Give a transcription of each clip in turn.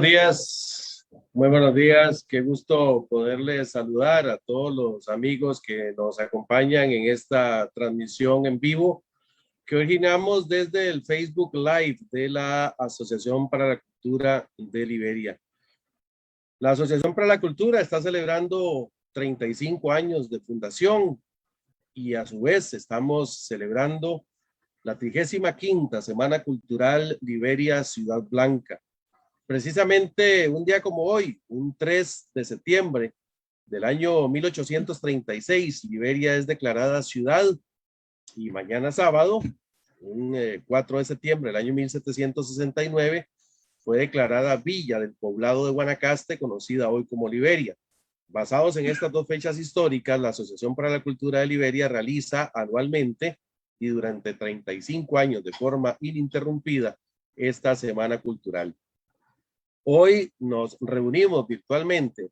días, muy buenos días. Qué gusto poderles saludar a todos los amigos que nos acompañan en esta transmisión en vivo que originamos desde el Facebook Live de la Asociación para la Cultura de Liberia. La Asociación para la Cultura está celebrando 35 años de fundación y a su vez estamos celebrando la 35ª Semana Cultural Liberia Ciudad Blanca. Precisamente un día como hoy, un 3 de septiembre del año 1836, Liberia es declarada ciudad y mañana sábado, un 4 de septiembre del año 1769, fue declarada villa del poblado de Guanacaste, conocida hoy como Liberia. Basados en estas dos fechas históricas, la Asociación para la Cultura de Liberia realiza anualmente y durante 35 años de forma ininterrumpida esta Semana Cultural. Hoy nos reunimos virtualmente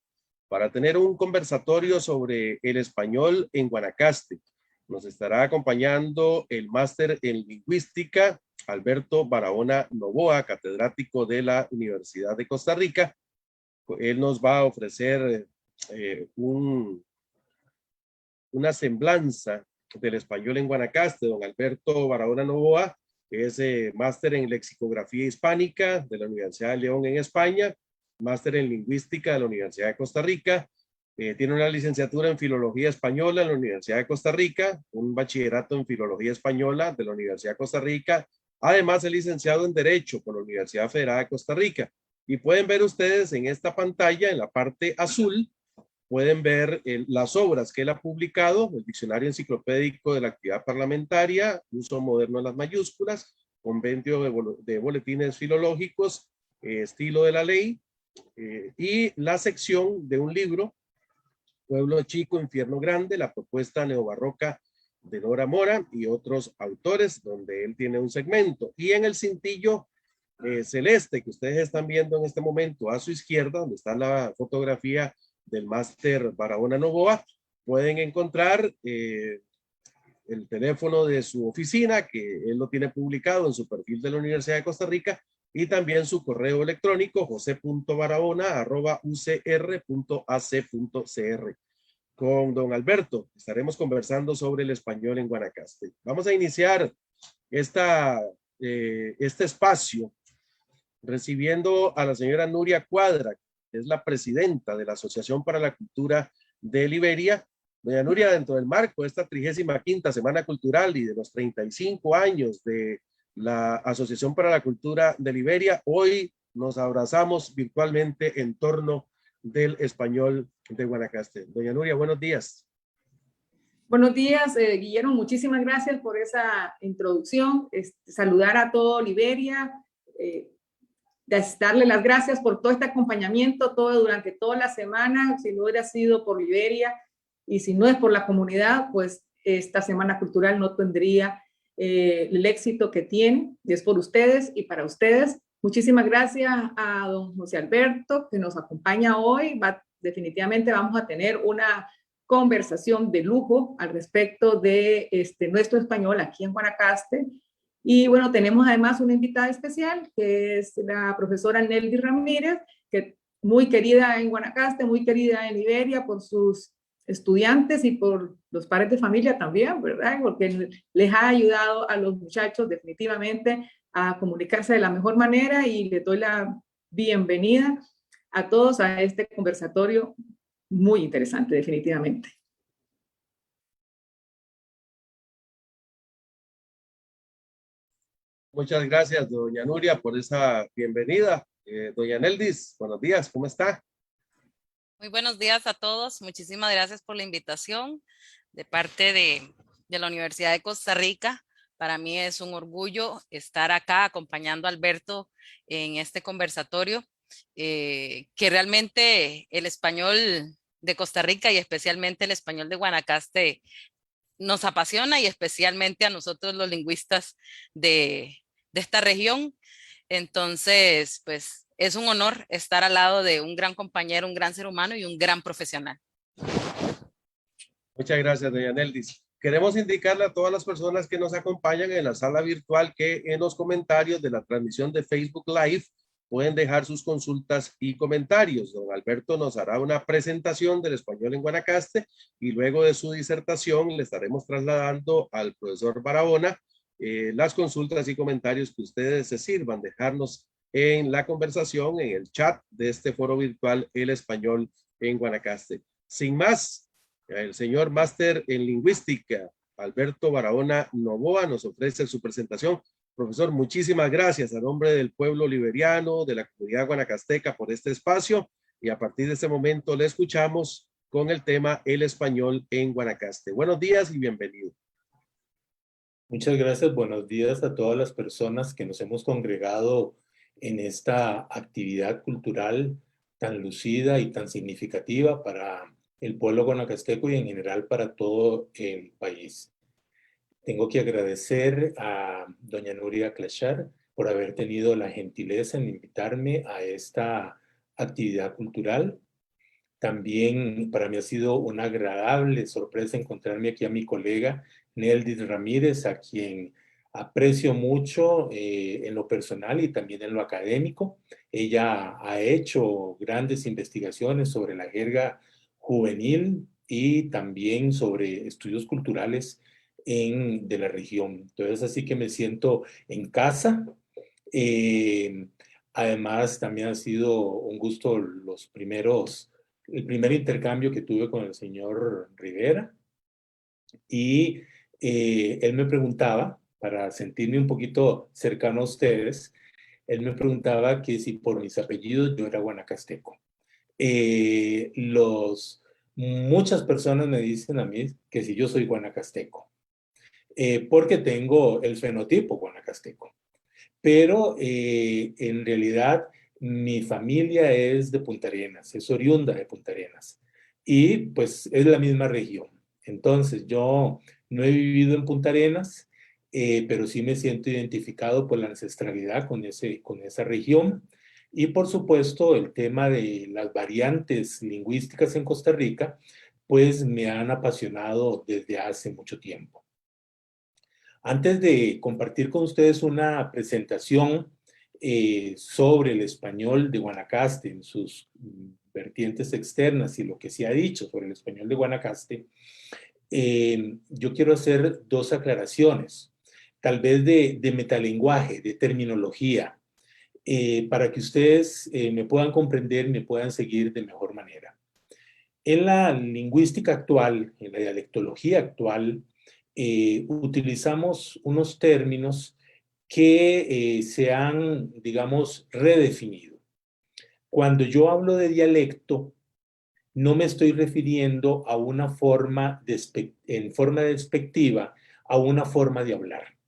para tener un conversatorio sobre el español en Guanacaste. Nos estará acompañando el máster en lingüística, Alberto Barahona Novoa, catedrático de la Universidad de Costa Rica. Él nos va a ofrecer una semblanza del español en Guanacaste. Don Alberto Barahona Novoa es máster en lexicografía hispánica de la Universidad de León en España, máster en lingüística de la Universidad de Costa Rica, tiene una licenciatura en filología española en la Universidad de Costa Rica, un bachillerato en filología española de la Universidad de Costa Rica, además es licenciado en Derecho por la Universidad Federal de Costa Rica. Y pueden ver ustedes en esta pantalla, en la parte azul, pueden ver las obras que él ha publicado, el Diccionario Enciclopédico de la Actividad Parlamentaria, Uso Moderno de las Mayúsculas, Compendio de Boletines Filológicos, Estilo de la Ley, y la sección de un libro, Pueblo Chico, Infierno Grande, la propuesta neobarroca de Nora Mora y otros autores, donde él tiene un segmento. Y en el cintillo celeste que ustedes están viendo en este momento a su izquierda, donde está la fotografía del máster Barahona Novoa, pueden encontrar el teléfono de su oficina, que él lo tiene publicado en su perfil de la Universidad de Costa Rica, y también su correo electrónico, jose.barahona@ucr.ac.cr. Con don Alberto estaremos conversando sobre el español en Guanacaste. Vamos a iniciar este espacio recibiendo a la señora Nuria Cuadra, que es la presidenta de la Asociación para la Cultura de Liberia. Doña Nuria, dentro del marco de esta 35ª Semana Cultural y de los 35 años de la Asociación para la Cultura de Liberia, hoy nos abrazamos virtualmente en torno del español de Guanacaste. Doña Nuria, buenos días. Buenos días, Guillermo. Muchísimas gracias por esa introducción. Saludar a todo Liberia, darle las gracias por todo este acompañamiento durante toda la semana. Si no hubiera sido por Liberia y si no es por la comunidad, pues esta Semana Cultural no tendría el éxito que tiene. Y es por ustedes y para ustedes. Muchísimas gracias a don José Alberto, que nos acompaña hoy. Definitivamente vamos a tener una conversación de lujo al respecto de nuestro español aquí en Guanacaste. Y bueno, tenemos además una invitada especial, que es la profesora Neldy Ramírez, que muy querida en Guanacaste, muy querida en Liberia por sus estudiantes y por los padres de familia también, ¿verdad? Porque les ha ayudado a los muchachos definitivamente a comunicarse de la mejor manera, y les doy la bienvenida a todos a este conversatorio muy interesante, definitivamente. Muchas gracias, doña Nuria, por esa bienvenida. Doña Neldis, buenos días, ¿cómo está? Muy buenos días a todos. Muchísimas gracias por la invitación de parte de la Universidad de Costa Rica. Para mí es un orgullo estar acá acompañando a Alberto en este conversatorio, que realmente el español de Costa Rica y especialmente el español de Guanacaste nos apasiona, y especialmente a nosotros los lingüistas de esta región. Entonces, pues es un honor estar al lado de un gran compañero, un gran ser humano y un gran profesional. Muchas gracias, doña Neldis. Queremos indicarle a todas las personas que nos acompañan en la sala virtual que en los comentarios de la transmisión de Facebook Live pueden dejar sus consultas y comentarios. Don Alberto nos hará una presentación del español en Guanacaste y luego de su disertación le estaremos trasladando al profesor Barahona las consultas y comentarios que ustedes se sirvan dejarnos en la conversación, en el chat de este foro virtual El Español en Guanacaste. Sin más, el señor máster en lingüística, Alberto Barahona Novoa, nos ofrece su presentación. Profesor, muchísimas gracias a nombre del pueblo liberiano, de la comunidad guanacasteca por este espacio y a partir de este momento le escuchamos con el tema El Español en Guanacaste. Buenos días y bienvenido. Muchas gracias. Buenos días a todas las personas que nos hemos congregado en esta actividad cultural tan lucida y tan significativa para el pueblo guanacasteco y en general para todo el país. Tengo que agradecer a doña Nuria Clachar por haber tenido la gentileza en invitarme a esta actividad cultural. También para mí ha sido una agradable sorpresa encontrarme aquí a mi colega Neldis Ramírez, a quien aprecio mucho en lo personal y también en lo académico. Ella ha hecho grandes investigaciones sobre la jerga juvenil y también sobre estudios culturales de la región. Entonces, así que me siento en casa. Además, también ha sido un gusto el primer intercambio que tuve con el señor Rivera. Y él me preguntaba, para sentirme un poquito cercano a ustedes, él me preguntaba que si por mis apellidos yo era guanacasteco. Muchas personas me dicen a mí que si yo soy guanacasteco, porque tengo el fenotipo guanacasteco. Pero en realidad mi familia es de Punta Arenas, es oriunda de Punta Arenas. Y pues es la misma región. Entonces yo no he vivido en Punta Arenas, pero sí me siento identificado por la ancestralidad con esa región. Y por supuesto el tema de las variantes lingüísticas en Costa Rica, pues me han apasionado desde hace mucho tiempo. Antes de compartir con ustedes una presentación sobre el español de Guanacaste en sus vertientes externas y lo que se ha dicho sobre el español de Guanacaste, yo quiero hacer dos aclaraciones, tal vez de metalenguaje, de terminología, para que ustedes me puedan comprender y me puedan seguir de mejor manera. En la lingüística actual, en la dialectología actual, utilizamos unos términos que se han, digamos, redefinido. Cuando yo hablo de dialecto, no me estoy refiriendo a una forma en forma despectiva a una forma de hablar.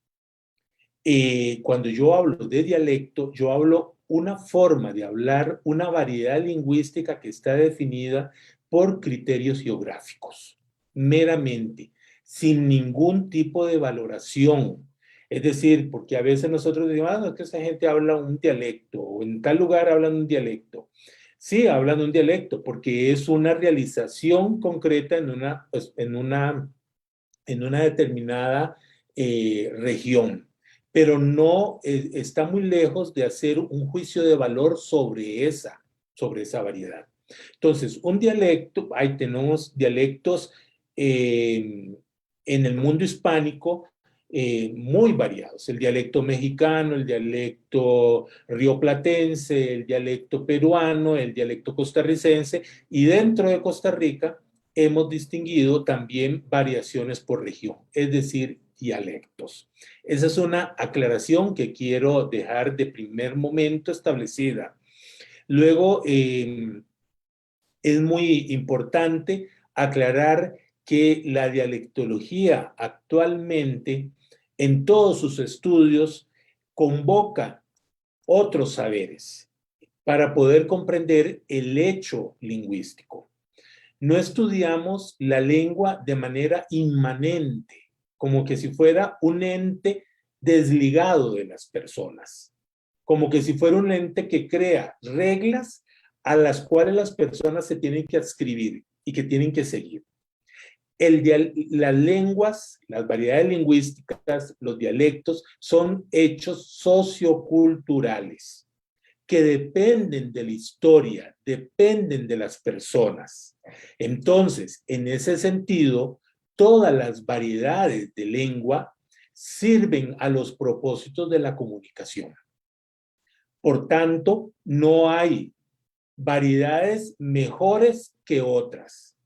Cuando yo hablo de dialecto, yo hablo una forma de hablar, una variedad lingüística que está definida por criterios geográficos, meramente, sin ningún tipo de valoración. Es decir, porque a veces nosotros decimos, no, es que esa gente habla un dialecto, o en tal lugar hablan un dialecto. Sí, hablan un dialecto, porque es una realización concreta en una determinada región, pero no está muy lejos de hacer un juicio de valor sobre esa variedad. Entonces, un dialecto, ahí tenemos dialectos en el mundo hispánico muy variados. El dialecto mexicano, el dialecto rioplatense, el dialecto peruano, el dialecto costarricense, y dentro de Costa Rica hemos distinguido también variaciones por región, es decir, dialectos. Esa es una aclaración que quiero dejar de primer momento establecida. Luego, es muy importante aclarar que la dialectología actualmente, en todos sus estudios, convoca otros saberes para poder comprender el hecho lingüístico. No estudiamos la lengua de manera inmanente, como que si fuera un ente desligado de las personas, como que si fuera un ente que crea reglas a las cuales las personas se tienen que adscribir y que tienen que seguir. Las lenguas, las variedades lingüísticas, los dialectos son hechos socioculturales que dependen de la historia, dependen de las personas. Entonces, en ese sentido, todas las variedades de lengua sirven a los propósitos de la comunicación. Por tanto, no hay variedades mejores que otras.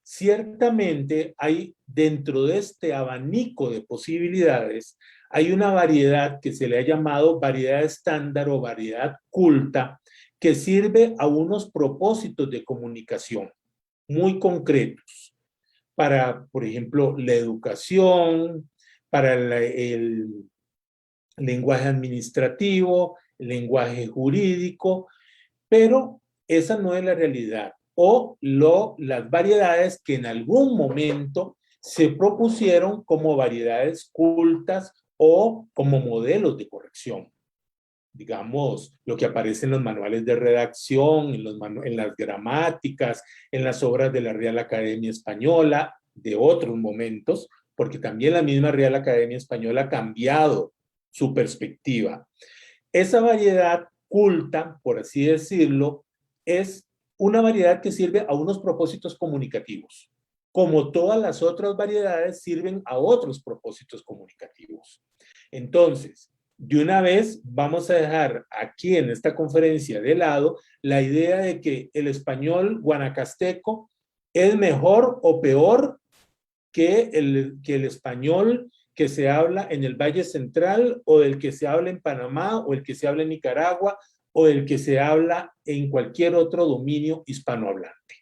Ciertamente hay dentro de este abanico de posibilidades, hay una variedad que se le ha llamado variedad estándar o variedad culta, que sirve a unos propósitos de comunicación muy concretos para, por ejemplo, la educación, para el lenguaje administrativo, el lenguaje jurídico, pero esa no es la realidad. O las variedades que en algún momento se propusieron como variedades cultas o como modelos de corrección. Digamos, lo que aparece en los manuales de redacción, en las gramáticas, en las obras de la Real Academia Española, de otros momentos, porque también la misma Real Academia Española ha cambiado su perspectiva. Esa variedad culta, por así decirlo, es una variedad que sirve a unos propósitos comunicativos, como todas las otras variedades sirven a otros propósitos comunicativos. Entonces, de una vez vamos a dejar aquí en esta conferencia de lado la idea de que el español guanacasteco es mejor o peor que el español que se habla en el Valle Central o el que se habla en Panamá o el que se habla en Nicaragua o el que se habla en cualquier otro dominio hispanohablante.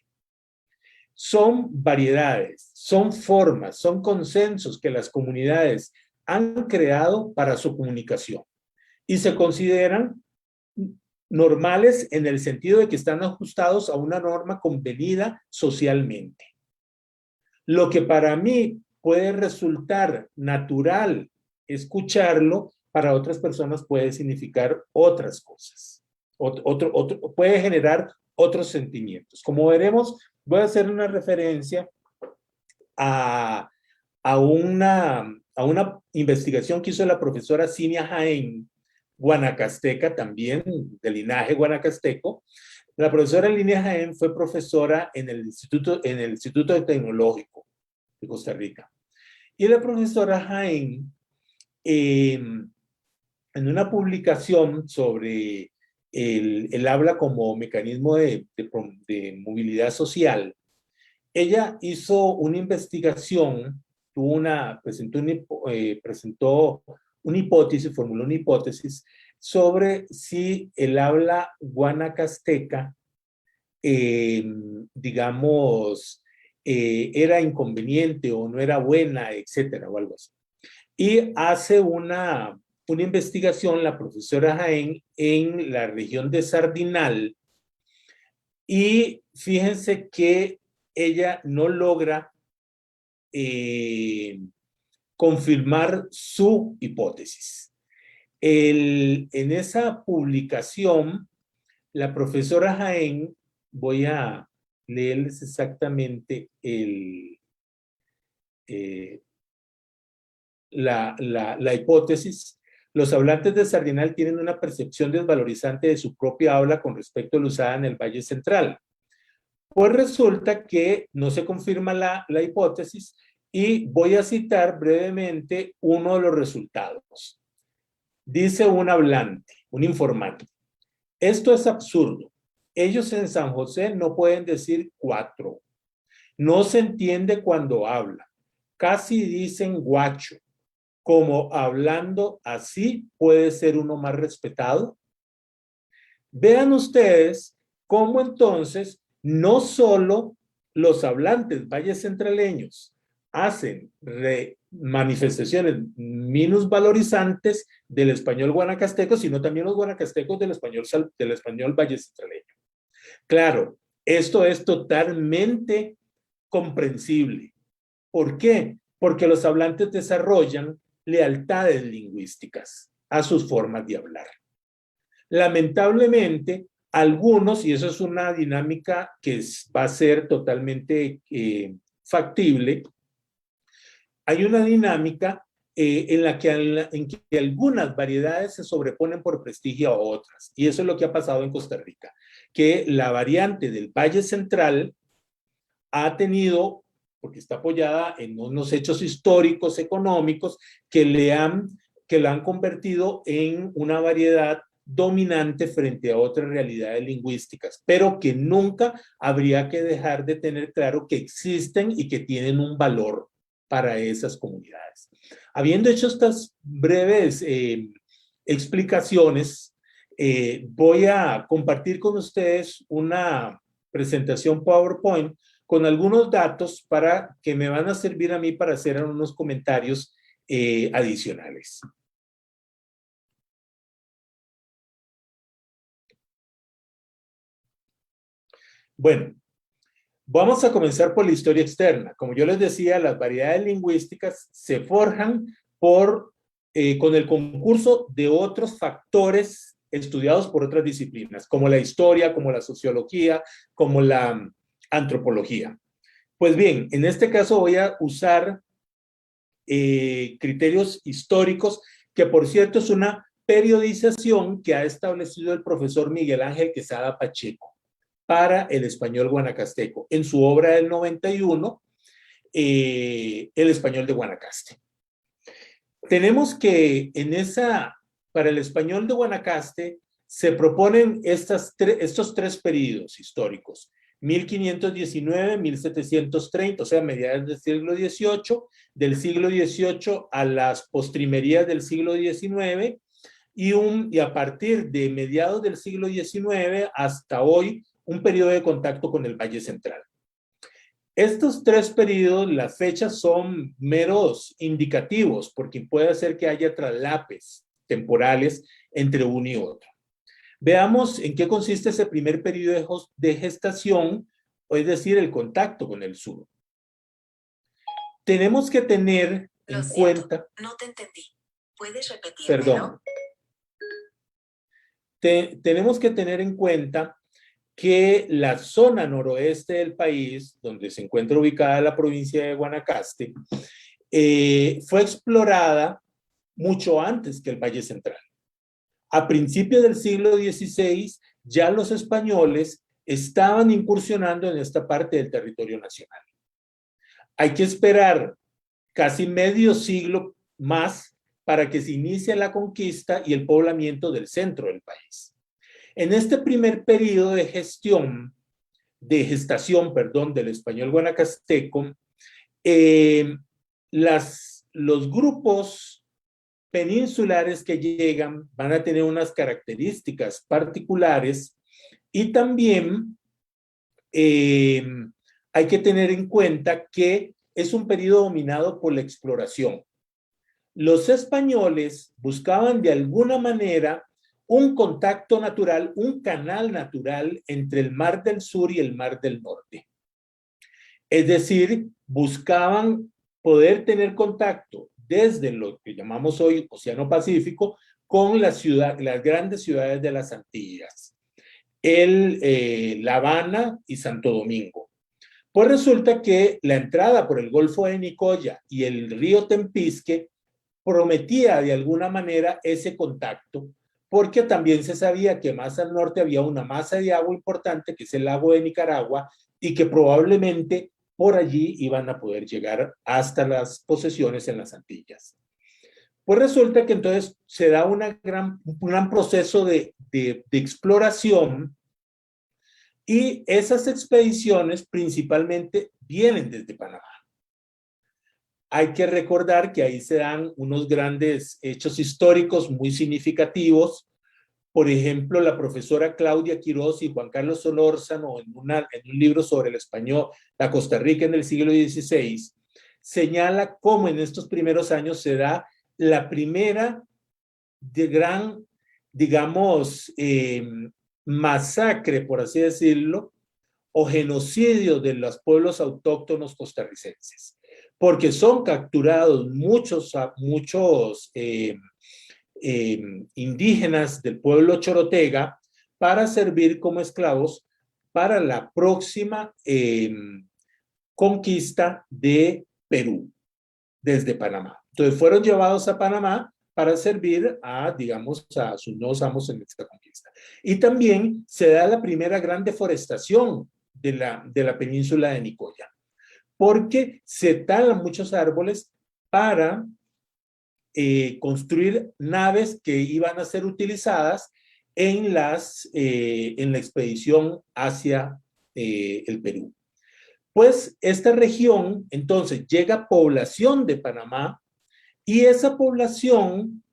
Son variedades, son formas, son consensos que las comunidades han creado para su comunicación y se consideran normales en el sentido de que están ajustados a una norma convenida socialmente. Lo que para mí puede resultar natural escucharlo, para otras personas puede significar otras cosas. Puede generar otros sentimientos. Como veremos, voy a hacer una referencia a una investigación que hizo la profesora Cinia Jaén, guanacasteca también, de linaje guanacasteco. La profesora Cinia Jaén fue profesora en el Instituto Tecnológico de Costa Rica. Y la profesora Jaén, en una publicación sobre el habla como mecanismo de movilidad social, ella hizo una investigación, presentó una hipótesis, formuló una hipótesis sobre si el habla guanacasteca, digamos, era inconveniente o no era buena, etcétera, o algo así. Y hace una investigación la profesora Jaén en la región de Sardinal y fíjense que ella no logra confirmar su hipótesis. En esa publicación, la profesora Jaén, voy a leerles exactamente la hipótesis. Los hablantes de Sardinal tienen una percepción desvalorizante de su propia habla con respecto a la usada en el Valle Central. Pues resulta que no se confirma la hipótesis y voy a citar brevemente uno de los resultados. Dice un hablante, un informante: esto es absurdo. Ellos en San José no pueden decir 4. No se entiende cuando habla. Casi dicen guacho. Como hablando así puede ser uno más respetado. Vean ustedes cómo entonces no solo los hablantes vallecentraleños hacen manifestaciones minusvalorizantes del español guanacasteco, sino también los guanacastecos del español vallecentraleño. Claro, esto es totalmente comprensible. ¿Por qué? Porque los hablantes desarrollan lealtades lingüísticas a sus formas de hablar. Lamentablemente, algunos, y eso es una dinámica que va a ser totalmente factible, hay una dinámica en que algunas variedades se sobreponen por prestigio a otras. Y eso es lo que ha pasado en Costa Rica, que la variante del Valle Central ha tenido, porque está apoyada en unos hechos históricos, económicos, que la han convertido en una variedad dominante frente a otras realidades lingüísticas, pero que nunca habría que dejar de tener claro que existen y que tienen un valor para esas comunidades. Habiendo hecho estas breves explicaciones, voy a compartir con ustedes una presentación PowerPoint con algunos datos que me van a servir a mí para hacer unos comentarios adicionales. Bueno, vamos a comenzar por la historia externa. Como yo les decía, las variedades lingüísticas se forjan con el concurso de otros factores estudiados por otras disciplinas, como la historia, como la sociología, como la antropología. Pues bien, en este caso voy a usar criterios históricos, que por cierto es una periodización que ha establecido el profesor Miguel Ángel Quesada Pacheco para el español guanacasteco, en su obra del 91, El español de Guanacaste. Tenemos que para el español de Guanacaste se proponen estos tres periodos históricos, 1519, 1730, o sea, mediados del siglo XVIII, del siglo XVIII a las postrimerías del siglo XIX, y a partir de mediados del siglo XIX hasta hoy, un periodo de contacto con el Valle Central. Estos tres periodos, las fechas son meros indicativos, porque puede ser que haya traslapes temporales entre uno y otro. Veamos en qué consiste ese primer periodo de gestación, es decir, el contacto con el sur. Tenemos que tener en cuenta... No te entendí. ¿Puedes repetirlo? Perdón. Tenemos que tener en cuenta que la zona noroeste del país, donde se encuentra ubicada la provincia de Guanacaste, fue explorada mucho antes que el Valle Central. A principios del siglo XVI, ya los españoles estaban incursionando en esta parte del territorio nacional. Hay que esperar casi medio siglo más para que se inicie la conquista y el poblamiento del centro del país. En este primer periodo de gestación del español guanacasteco, los grupos peninsulares que llegan van a tener unas características particulares, y también hay que tener en cuenta que es un periodo dominado por la exploración. Los españoles buscaban de alguna manera un contacto natural, un canal natural entre el Mar del Sur y el Mar del Norte. Es decir, buscaban poder tener contacto desde lo que llamamos hoy Océano Pacífico con las grandes ciudades de las Antillas, La Habana y Santo Domingo. Pues resulta que la entrada por el Golfo de Nicoya y el río Tempisque prometía de alguna manera ese contacto, porque también se sabía que más al norte había una masa de agua importante, que es el lago de Nicaragua, y que probablemente por allí iban a poder llegar hasta las posesiones en las Antillas. Pues resulta que entonces se da un gran proceso de exploración, y esas expediciones principalmente vienen desde Panamá. Hay que recordar que ahí se dan unos grandes hechos históricos muy significativos. Por ejemplo, la profesora Claudia Quiroz y Juan Carlos Solórzano, en un libro sobre el español, la Costa Rica en el siglo XVI, señala cómo en estos primeros años se da la primera gran, digamos, masacre, por así decirlo, o genocidio de los pueblos autóctonos costarricenses, porque son capturados muchos indígenas del pueblo chorotega para servir como esclavos para la próxima conquista de Perú desde Panamá. Entonces fueron llevados a Panamá para servir a, digamos, a sus nuevos amos en esta conquista. Y también se da la primera gran deforestación de la península de Nicoya, porque se talan muchos árboles para construir naves que iban a ser utilizadas en la expedición hacia el Perú. Pues esta región, entonces, llega población de Panamá y esa población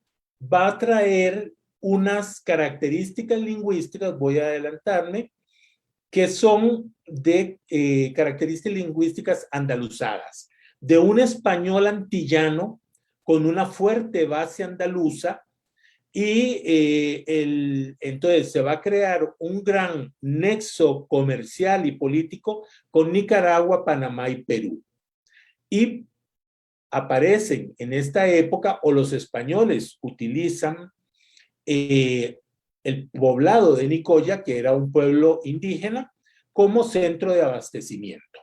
va a traer unas características lingüísticas, voy a adelantarme, que son de características lingüísticas andaluzadas, de un español antillano con una fuerte base andaluza y entonces se va a crear un gran nexo comercial y político con Nicaragua, Panamá y Perú. Y aparecen en esta época, o los españoles utilizan el poblado de Nicoya, que era un pueblo indígena, como centro de abastecimiento.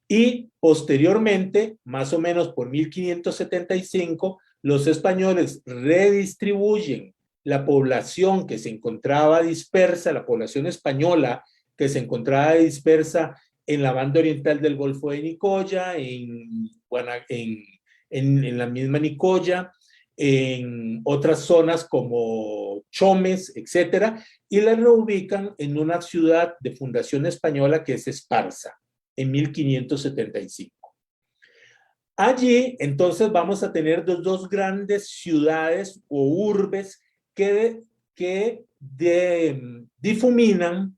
Y posteriormente, más o menos por 1575, los españoles redistribuyen la población que se encontraba dispersa, la población española que se encontraba dispersa en la banda oriental del Golfo de Nicoya, en la misma Nicoya, en otras zonas como Chomes, etcétera, y la reubican en una ciudad de fundación española que es Esparza, en 1575. Allí, entonces, vamos a tener dos grandes ciudades o urbes que difuminan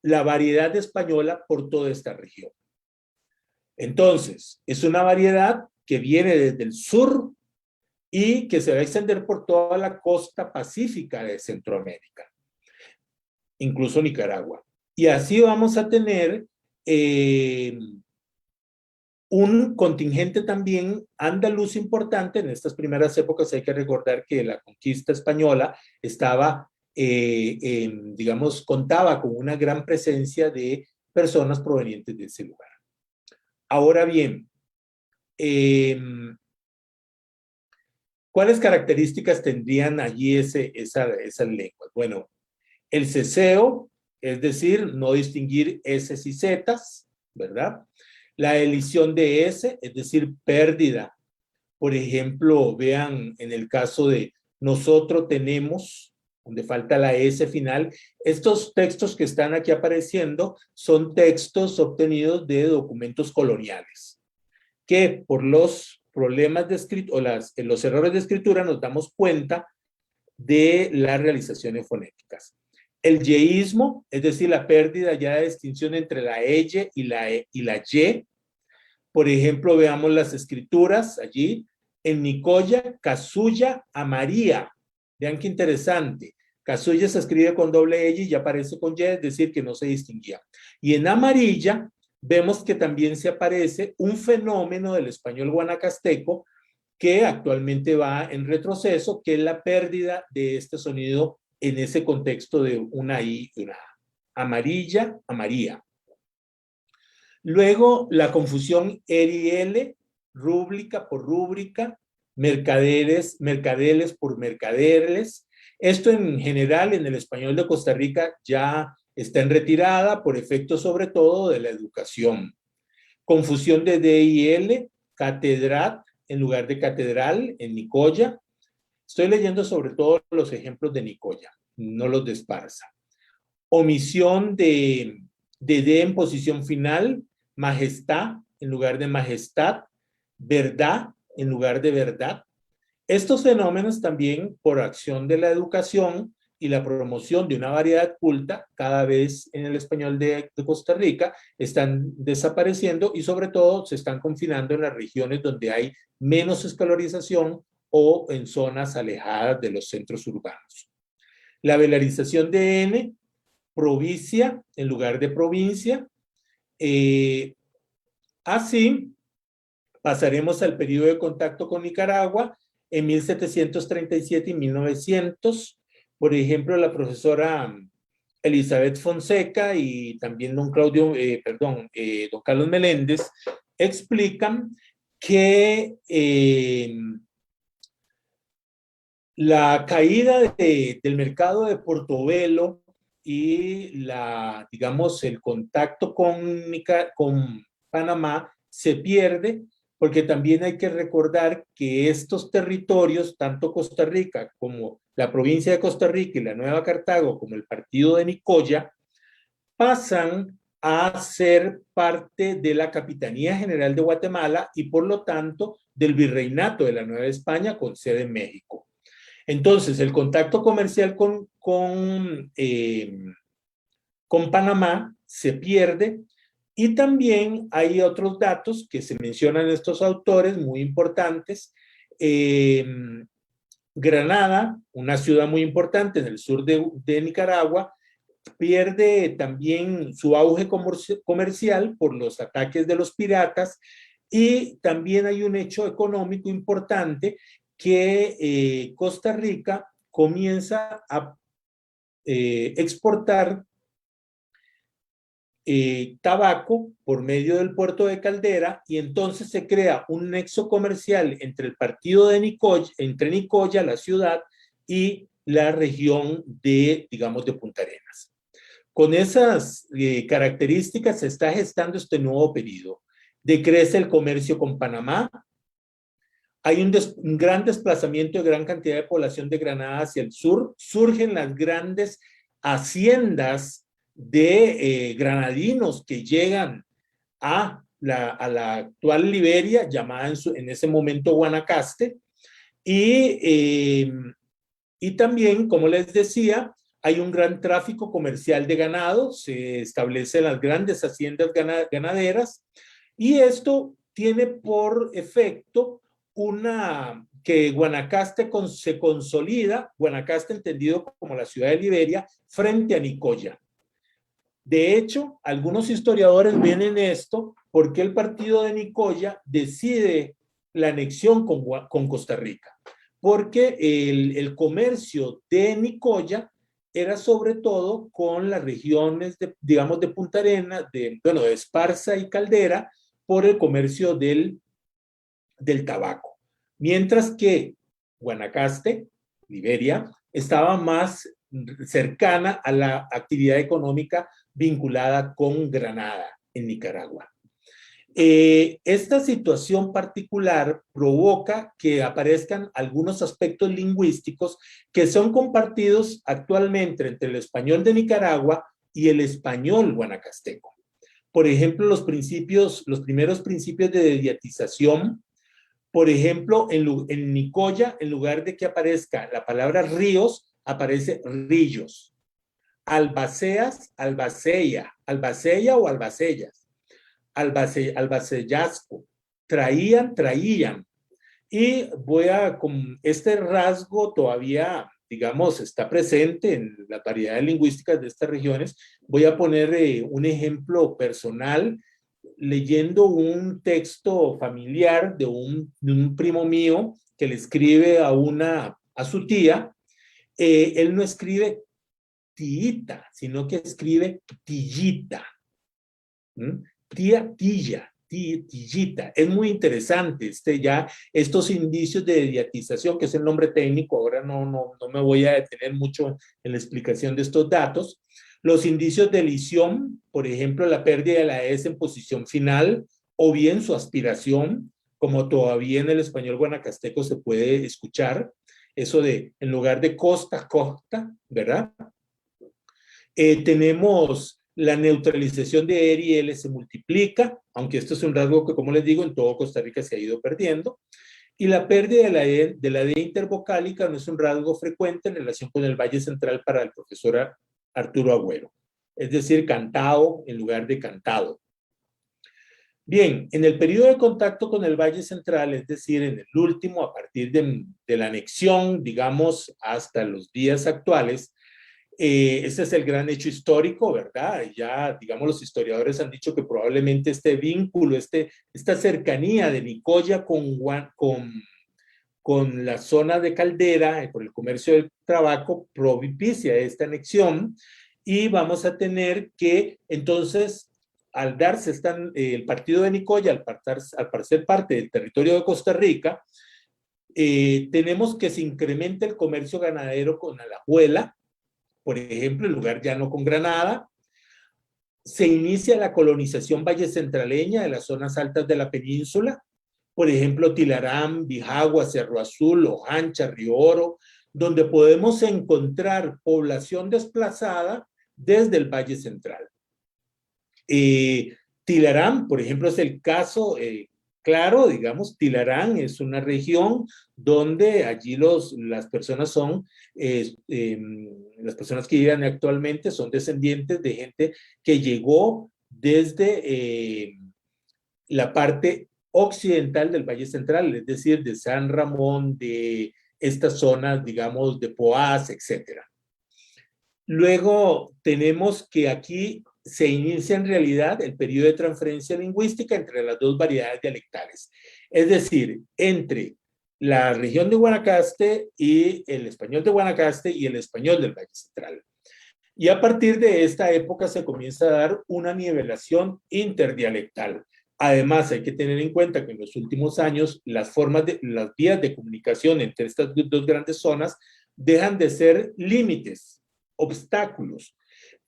la variedad española por toda esta región. Entonces, es una variedad que viene desde el sur y que se va a extender por toda la costa pacífica de Centroamérica, incluso Nicaragua. Y así vamos a tener un contingente también andaluz importante. En estas primeras épocas hay que recordar que la conquista española estaba, digamos, contaba con una gran presencia de personas provenientes de ese lugar. Ahora bien, ¿cuáles características tendrían allí esas lenguas? Bueno, el ceseo, es decir, no distinguir S y Z, ¿verdad? La elisión de S, es decir, pérdida. Por ejemplo, vean en el caso de nosotros tenemos, donde falta la S final, estos textos que están aquí apareciendo son textos obtenidos de documentos coloniales, que por los problemas de escritura, o los errores de escritura nos damos cuenta de las realizaciones fonéticas. El yeísmo, es decir, la pérdida ya de distinción entre la eye y la y. Por ejemplo, veamos las escrituras allí. En Nicoya, Casulla, Amaría. Vean qué interesante. Casulla se escribe con doble eye y ya aparece con y, es decir, que no se distinguía. Y en Amarilla, vemos que también se aparece un fenómeno del español guanacasteco que actualmente va en retroceso, que es la pérdida de este sonido en ese contexto de una I y una A. Amarilla, Amaría. Luego, la confusión R-I-L, rúbrica por rúbrica, mercaderes por mercaderes. Esto en general en el español de Costa Rica ya está en retirada por efecto sobre todo de la educación. Confusión de D y L, catedral en lugar de catedral en Nicoya. Estoy leyendo sobre todo los ejemplos de Nicoya, no los de Esparza. Omisión de D en posición final, majestad en lugar de majestad, verdad en lugar de verdad. Estos fenómenos también por acción de la educación y la promoción de una variedad culta, cada vez en el español de Costa Rica, están desapareciendo y sobre todo se están confinando en las regiones donde hay menos escolarización o en zonas alejadas de los centros urbanos. La velarización de N, provincia en lugar de provincia. Así, pasaremos al periodo de contacto con Nicaragua en 1737 y 1900. Por ejemplo, la profesora Elizabeth Fonseca y también don Carlos Meléndez explican que la caída del mercado de Portobelo y digamos, el contacto con Panamá se pierde, porque también hay que recordar que estos territorios, tanto Costa Rica como la provincia de Costa Rica y la Nueva Cartago, como el partido de Nicoya, pasan a ser parte de la Capitanía General de Guatemala y por lo tanto del Virreinato de la Nueva España con sede en México. Entonces, el contacto comercial con Panamá se pierde, y también hay otros datos que se mencionan en estos autores muy importantes. Granada, una ciudad muy importante en el sur de Nicaragua, pierde también su auge comercial por los ataques de los piratas, y también hay un hecho económico importante que Costa Rica comienza a exportar tabaco por medio del puerto de Caldera, y entonces se crea un nexo comercial entre el partido de Nicoya, entre Nicoya, la ciudad, y la región de, digamos, de Punta Arenas. Con esas características se está gestando este nuevo periodo. Decrece el comercio con Panamá. Hay un gran desplazamiento de gran cantidad de población de Granada hacia el sur. Surgen las grandes haciendas de granadinos que llegan a la actual Liberia, llamada en ese momento Guanacaste, y también, como les decía, hay un gran tráfico comercial de ganado, se establecen las grandes haciendas ganaderas, y esto tiene por efecto que Guanacaste se consolida, Guanacaste entendido como la ciudad de Liberia, frente a Nicoya. De hecho, algunos historiadores ven en esto porque el partido de Nicoya decide la anexión con Costa Rica, porque el comercio de Nicoya era sobre todo con las regiones, digamos, de Punta Arenas, de Esparza y Caldera, por el comercio del tabaco. Mientras que Guanacaste, Liberia, estaba más cercana a la actividad económica vinculada con Granada, en Nicaragua. Esta situación particular provoca que aparezcan algunos aspectos lingüísticos que son compartidos actualmente entre el español de Nicaragua y el español guanacasteco. Por ejemplo, los primeros principios de dediatización. Por ejemplo, en Nicoya, en lugar de que aparezca la palabra ríos, aparece rillos. Albaceas, albacea, albacea o albacellas. Albacellasco. Traían. Y con este rasgo todavía, digamos, está presente en las variedades lingüísticas de estas regiones. Voy a poner un ejemplo personal leyendo un texto familiar de un primo mío que le escribe a su tía. Él no escribe tiita, sino que escribe tillita. Tillita. Es muy interesante estos indicios de dediatización, que es el nombre técnico. Ahora no me voy a detener mucho en la explicación de estos datos. Los indicios de elisión, por ejemplo, la pérdida de la S en posición final, o bien su aspiración, como todavía en el español guanacasteco se puede escuchar, eso de, en lugar de costa, ¿verdad? Tenemos la neutralización de R y L se multiplica, aunque esto es un rasgo que, como les digo, en todo Costa Rica se ha ido perdiendo. Y la pérdida de la D intervocálica no es un rasgo frecuente en relación con el Valle Central para el profesor Arturo Agüero. Es decir, cantado en lugar de cantado. Bien, en el periodo de contacto con el Valle Central, es decir, en el último, a partir de la anexión, digamos, hasta los días actuales, este es el gran hecho histórico, ¿verdad? Ya, digamos, los historiadores han dicho que probablemente este vínculo, esta cercanía de Nicoya con la zona de Caldera, por el comercio del tabaco, propicia esta anexión, y vamos a tener que, entonces, al darse el partido de Nicoya, al ser parte del territorio de Costa Rica, tenemos que se incremente el comercio ganadero con Alajuela, por ejemplo, en lugar ya no con Granada. Se inicia la colonización vallecentraleña de las zonas altas de la península, por ejemplo, Tilarán, Bijagua, Cerro Azul, Ojancha, Río Oro, donde podemos encontrar población desplazada desde el Valle Central. Tilarán, por ejemplo, es el caso claro, digamos. Tilarán es una región donde allí las personas las personas que viven actualmente son descendientes de gente que llegó desde la parte occidental del Valle Central, es decir, de San Ramón, de estas zonas, digamos, de Poás, etc. Luego tenemos que aquí se inicia en realidad el periodo de transferencia lingüística entre las dos variedades dialectales, es decir, entre la región de Guanacaste y el español de Guanacaste y el español del Valle Central. Y a partir de esta época se comienza a dar una nivelación interdialectal. Además, hay que tener en cuenta que en los últimos años las vías de comunicación entre estas dos grandes zonas dejan de ser límites, obstáculos.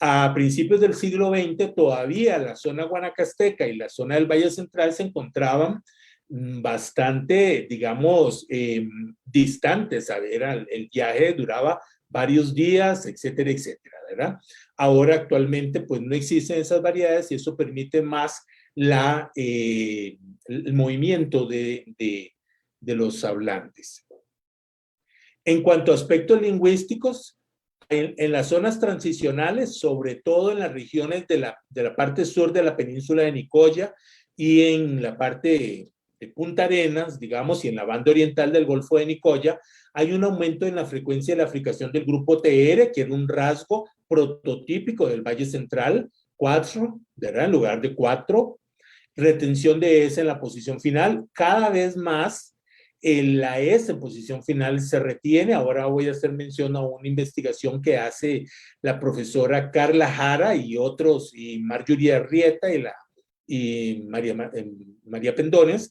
A principios del siglo XX todavía la zona guanacasteca y la zona del Valle Central se encontraban bastante, digamos, distantes. El viaje duraba varios días, etcétera, etcétera, ¿verdad? Ahora actualmente pues no existen esas variedades y eso permite más el movimiento de los hablantes. En cuanto a aspectos lingüísticos, en las zonas transicionales, sobre todo en las regiones de la parte sur de la península de Nicoya y en la parte de Punta Arenas, digamos, y en la banda oriental del Golfo de Nicoya, hay un aumento en la frecuencia de la aplicación del grupo TR, que era un rasgo prototípico del Valle Central, 4, ¿verdad? En lugar de 4. Retención de S en la posición final, cada vez más la S en posición final se retiene. Ahora voy a hacer mención a una investigación que hace la profesora Carla Jara y otros, y Marjorie Arrieta y María Pendones,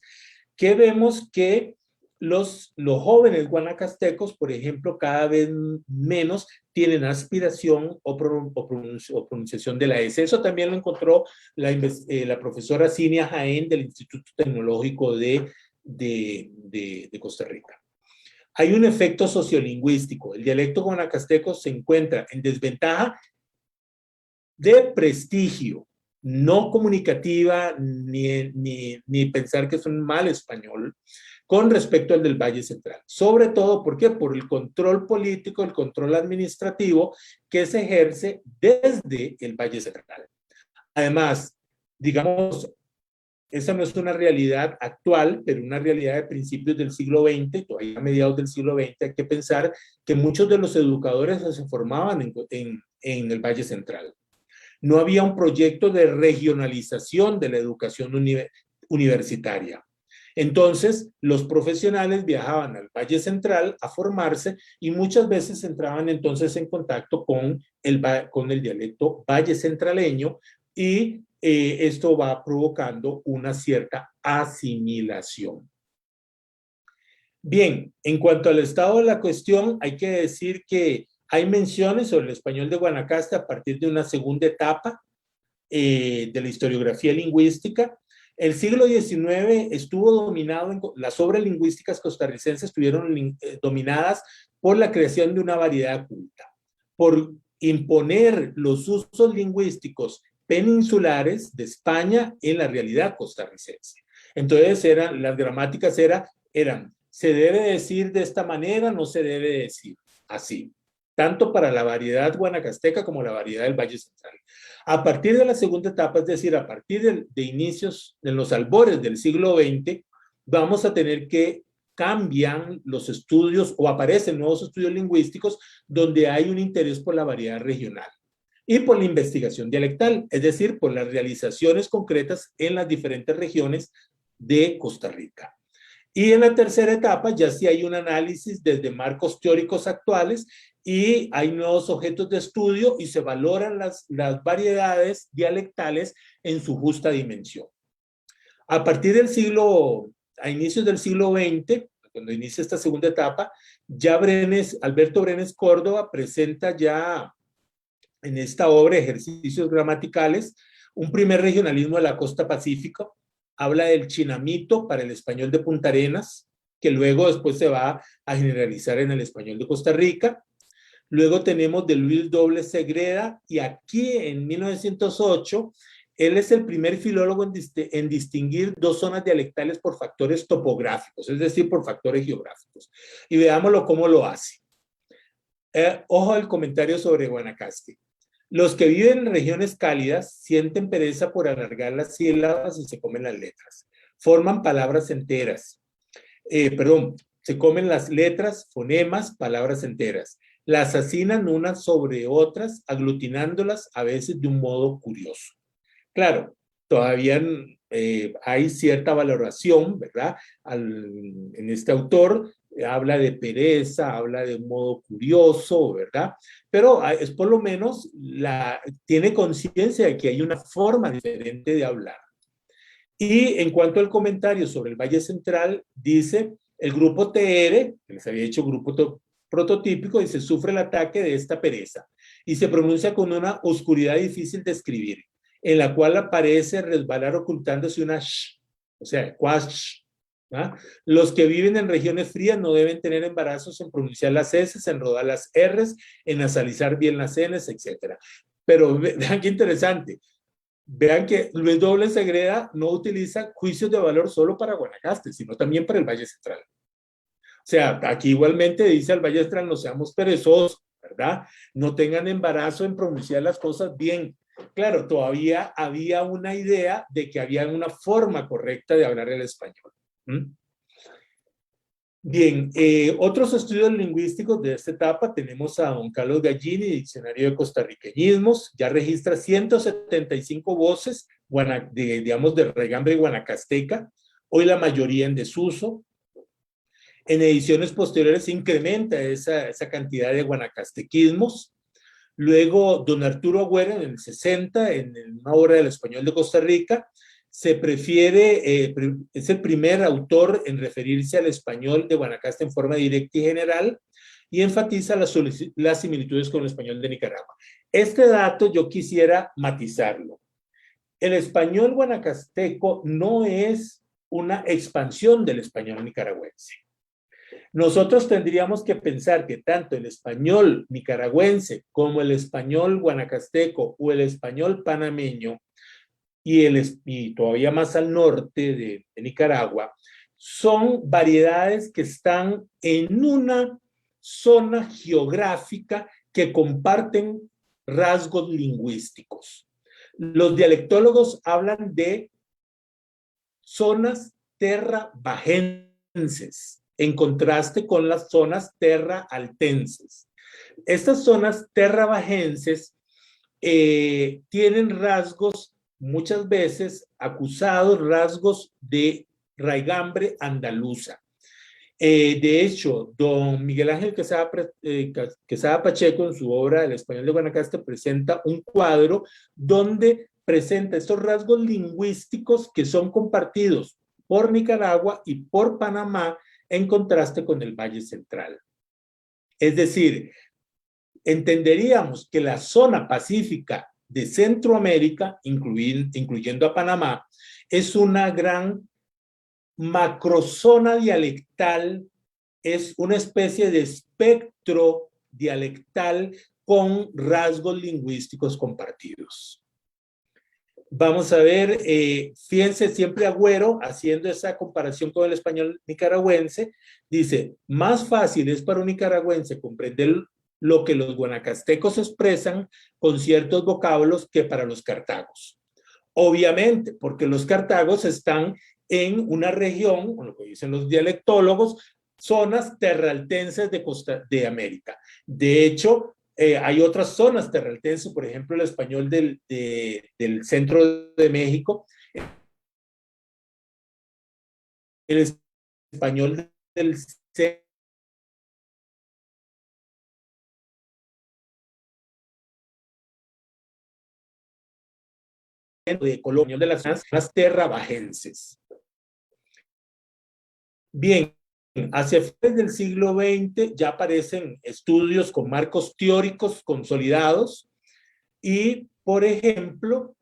que vemos que los jóvenes guanacastecos, por ejemplo, cada vez menos tienen aspiración o pronunciación de la S. Eso también lo encontró la profesora Cinia Jaén del Instituto Tecnológico de Costa Rica. Hay un efecto sociolingüístico. El dialecto guanacasteco se encuentra en desventaja de prestigio, no comunicativa, ni pensar que es un mal español, con respecto al del Valle Central. Sobre todo, ¿por qué? Por el control político, el control administrativo que se ejerce desde el Valle Central. Además, digamos, esa no es una realidad actual, pero una realidad de principios del siglo XX, todavía a mediados del siglo XX, hay que pensar que muchos de los educadores se formaban en el Valle Central. No había un proyecto de regionalización de la educación universitaria. Entonces, los profesionales viajaban al Valle Central a formarse y muchas veces entraban entonces en contacto con el dialecto valle centraleño y esto va provocando una cierta asimilación. Bien, en cuanto al estado de la cuestión, hay que decir que hay menciones sobre el español de Guanacaste a partir de una segunda etapa de la historiografía lingüística. El siglo XIX estuvo dominado, las obras lingüísticas costarricenses estuvieron dominadas por la creación de una variedad culta, por imponer los usos lingüísticos peninsulares de España en la realidad costarricense. Entonces las gramáticas eran, se debe decir de esta manera, no se debe decir así, tanto para la variedad guanacasteca como la variedad del Valle Central. A partir de la segunda etapa, es decir, a partir de inicios, de los albores del siglo XX, vamos a tener que cambian los estudios o aparecen nuevos estudios lingüísticos donde hay un interés por la variedad regional y por la investigación dialectal, es decir, por las realizaciones concretas en las diferentes regiones de Costa Rica. Y en la tercera etapa ya sí hay un análisis desde marcos teóricos actuales y hay nuevos objetos de estudio y se valoran las variedades dialectales en su justa dimensión. A partir del a inicios del siglo XX, cuando inicia esta segunda etapa, ya Alberto Brenes Córdoba presenta ya en esta obra Ejercicios Gramaticales un primer regionalismo de la costa pacífica. Habla del chinamito para el español de Punta Arenas, que luego después se va a generalizar en el español de Costa Rica. Luego tenemos de Luis Doble Segreda, y aquí en 1908, él es el primer filólogo en distinguir dos zonas dialectales por factores topográficos, es decir, por factores geográficos. Y veámoslo cómo lo hace. Ojo al comentario sobre Guanacaste. Los que viven en regiones cálidas sienten pereza por alargar las sílabas y se comen las letras. Forman palabras enteras. Se comen las letras, fonemas, palabras enteras. Las hacinan unas sobre otras, aglutinándolas a veces de un modo curioso. Claro, todavía hay cierta valoración, ¿verdad? En este autor habla de pereza, habla de un modo curioso, ¿verdad? Pero es por lo menos tiene conciencia de que hay una forma diferente de hablar. Y en cuanto al comentario sobre el Valle Central, dice, el grupo TR, que les había hecho grupo prototípico, dice, sufre el ataque de esta pereza y se pronuncia con una oscuridad difícil de escribir, en la cual aparece resbalar ocultándose una sh, o sea, quash. ¿Ah? Los que viven en regiones frías no deben tener embarazos en pronunciar las S, en rodar las R's, en nasalizar bien las N's, etc. Pero vean qué interesante. Vean que Luis Doble Segreda no utiliza juicios de valor solo para Guanacaste, sino también para el Valle Central. O sea, aquí igualmente dice al Valle Central, no seamos perezosos, ¿verdad? No tengan embarazo en pronunciar las cosas bien. Claro, todavía había una idea de que había una forma correcta de hablar el español. Bien, otros estudios lingüísticos de esta etapa tenemos a don Carlos Gallini, Diccionario de Costarriqueñismos, ya registra 175 voces, digamos, de regambre guanacasteca, hoy la mayoría en desuso. En ediciones posteriores se incrementa esa cantidad de guanacastequismos. Luego, don Arturo Agüero, en el 60, en una obra del español de Costa Rica, se prefiere, es el primer autor en referirse al español de Guanacaste en forma directa y general, y enfatiza las similitudes con el español de Nicaragua. Este dato yo quisiera matizarlo. El español guanacasteco no es una expansión del español nicaragüense. Nosotros tendríamos que pensar que tanto el español nicaragüense como el español guanacasteco o el español panameño y todavía más al norte de Nicaragua, son variedades que están en una zona geográfica que comparten rasgos lingüísticos. Los dialectólogos hablan de zonas terrabajenses, en contraste con las zonas terraaltenses. Estas zonas terrabajenses tienen rasgos muchas veces acusados, rasgos de raigambre andaluza. De hecho, don Miguel Ángel Quesada Pacheco, en su obra El español de Guanacaste, presenta un cuadro donde presenta estos rasgos lingüísticos que son compartidos por Nicaragua y por Panamá en contraste con el Valle Central. Es decir, entenderíamos que la zona pacífica de Centroamérica, incluyendo a Panamá, es una gran macrozona dialectal, es una especie de espectro dialectal con rasgos lingüísticos compartidos. Vamos a ver, fíjense siempre Agüero haciendo esa comparación con el español nicaragüense, dice, más fácil es para un nicaragüense comprender lo que los guanacastecos expresan con ciertos vocablos que para los cartagos. Obviamente, porque los cartagos están en una región, con lo que dicen los dialectólogos, zonas terraltenses de América. De hecho, hay otras zonas terraltenses, por ejemplo, el español del centro de México, el español del de Colombia, de las terrabajenses. Bien, hacia finales del siglo XX ya aparecen estudios con marcos teóricos consolidados y, por ejemplo,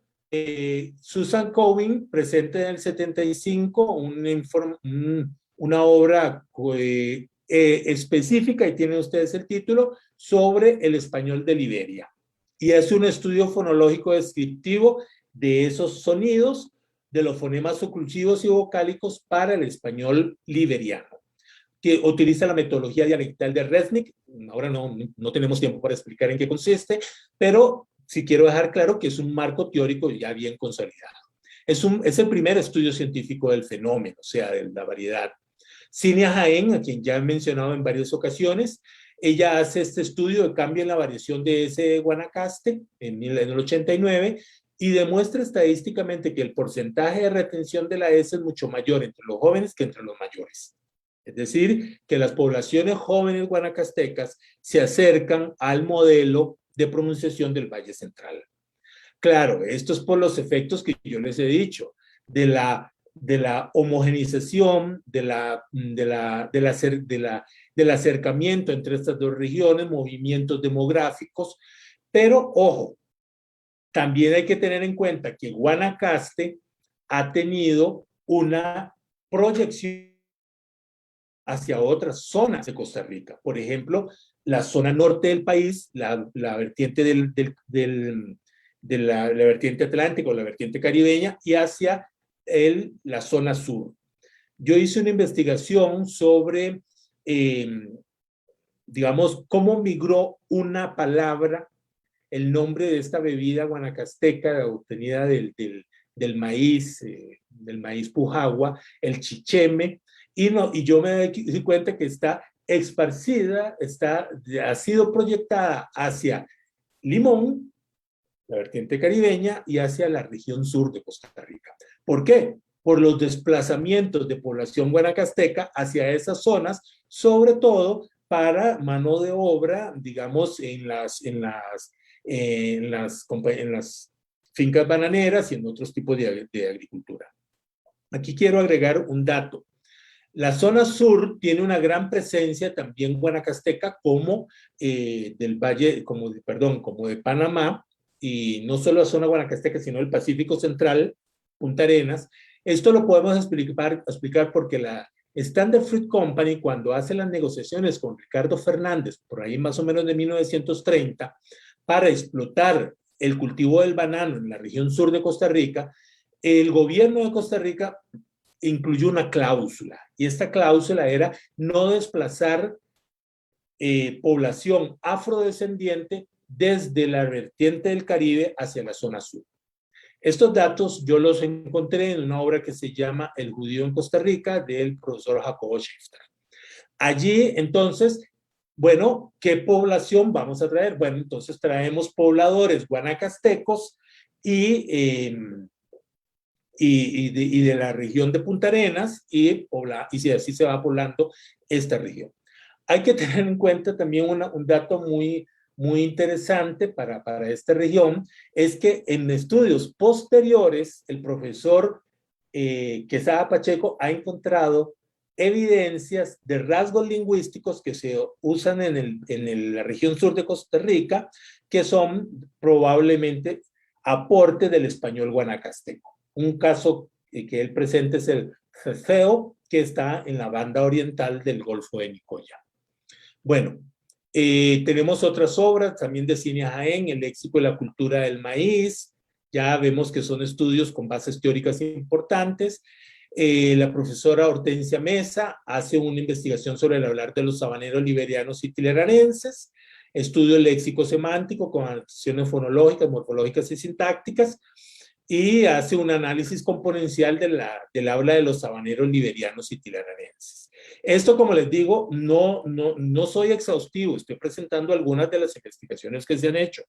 Susan Cowing presenta en el 75 una obra específica, y tienen ustedes el título, sobre el español de Liberia. Y hace un estudio fonológico descriptivo de esos sonidos, de los fonemas oclusivos y vocálicos para el español liberiano, que utiliza la metodología dialectal de Resnick. Ahora no tenemos tiempo para explicar en qué consiste, pero sí quiero dejar claro que es un marco teórico ya bien consolidado. Es el primer estudio científico del fenómeno, o sea, de la variedad. Cinia Jaén, a quien ya he mencionado en varias ocasiones, ella hace este estudio de cambio en la variación de S. guanacaste en el 89 y demuestra estadísticamente que el porcentaje de retención de la S es mucho mayor entre los jóvenes que entre los mayores. Es decir, que las poblaciones jóvenes guanacastecas se acercan al modelo de pronunciación del Valle Central. Claro, esto es por los efectos que yo les he dicho, de la homogeneización, del acercamiento entre estas dos regiones, movimientos demográficos, pero ojo, también hay que tener en cuenta que Guanacaste ha tenido una proyección hacia otras zonas de Costa Rica. Por ejemplo, la zona norte del país, la vertiente la vertiente atlántica o la vertiente caribeña, y hacia la zona sur. Yo hice una investigación sobre, digamos, cómo migró una palabra, el nombre de esta bebida guanacasteca obtenida del maíz pujagua, el chicheme, y yo me di cuenta que está esparcida, ha sido proyectada hacia Limón, la vertiente caribeña, y hacia la región sur de Costa Rica. ¿Por qué? Por los desplazamientos de población guanacasteca hacia esas zonas, sobre todo para mano de obra, digamos, en las fincas bananeras y en otros tipos de agricultura. Aquí quiero agregar un dato. La zona sur tiene una gran presencia también guanacasteca como del Valle, como de Panamá, y no solo la zona guanacasteca, sino el Pacífico Central, Punta Arenas. Esto lo podemos explicar porque la Standard Fruit Company, cuando hace las negociaciones con Ricardo Fernández, por ahí más o menos de 1930, para explotar el cultivo del banano en la región sur de Costa Rica, el gobierno de Costa Rica incluyó una cláusula, y esta cláusula era no desplazar población afrodescendiente desde la vertiente del Caribe hacia la zona sur. Estos datos yo los encontré en una obra que se llama El judío en Costa Rica, del profesor Jacobo Schifter. Allí, entonces, bueno, ¿qué población vamos a traer? Bueno, entonces traemos pobladores guanacastecos y de la región de Punta Arenas, y así se va poblando esta región. Hay que tener en cuenta también un dato muy interesante para esta región, es que en estudios posteriores el profesor Quesada Pacheco ha encontrado evidencias de rasgos lingüísticos que se usan en la región sur de Costa Rica, que son probablemente aporte del español guanacasteco. Un caso que él presenta es el cefeo, que está en la banda oriental del Golfo de Nicoya. Bueno, tenemos otras obras también de Cinia Jaén, El léxico de la cultura del maíz. Ya vemos que son estudios con bases teóricas importantes. La profesora Hortensia Mesa hace una investigación sobre el hablar de los sabaneros liberianos y tilerarenses. Estudio léxico semántico con adaptaciones fonológicas, morfológicas y sintácticas. Y hace un análisis componencial del habla de los sabaneros liberianos y tilerarenses. Esto, como les digo, no soy exhaustivo, estoy presentando algunas de las investigaciones que se han hecho,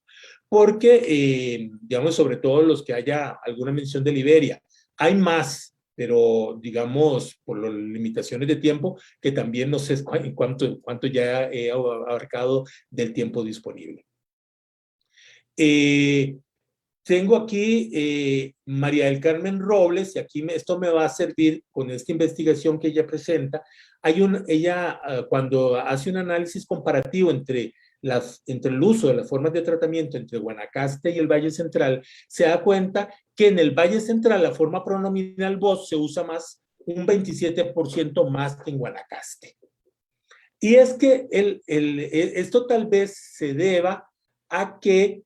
porque, digamos, sobre todo los que haya alguna mención de Liberia, hay más, pero digamos, por las limitaciones de tiempo, que también no sé en cuánto ya he abarcado del tiempo disponible. Tengo aquí María del Carmen Robles, y aquí esto me va a servir con esta investigación que ella presenta. Ella cuando hace un análisis comparativo entre el uso de las formas de tratamiento entre Guanacaste y el Valle Central, se da cuenta que en el Valle Central la forma pronominal vos se usa más, un 27% más que en Guanacaste. Y es que esto tal vez se deba a que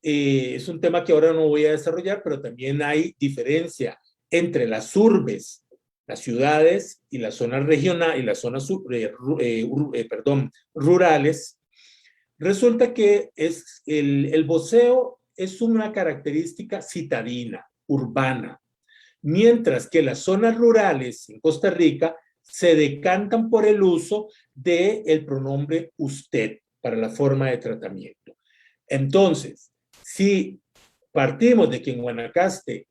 es un tema que ahora no voy a desarrollar, pero también hay diferencia entre las urbes, las ciudades y las zonas regionales y las zonas rurales. Resulta que el voceo es una característica citadina, urbana, mientras que las zonas rurales en Costa Rica se decantan por el uso del pronombre usted para la forma de tratamiento. Entonces, si partimos de que en Guanacaste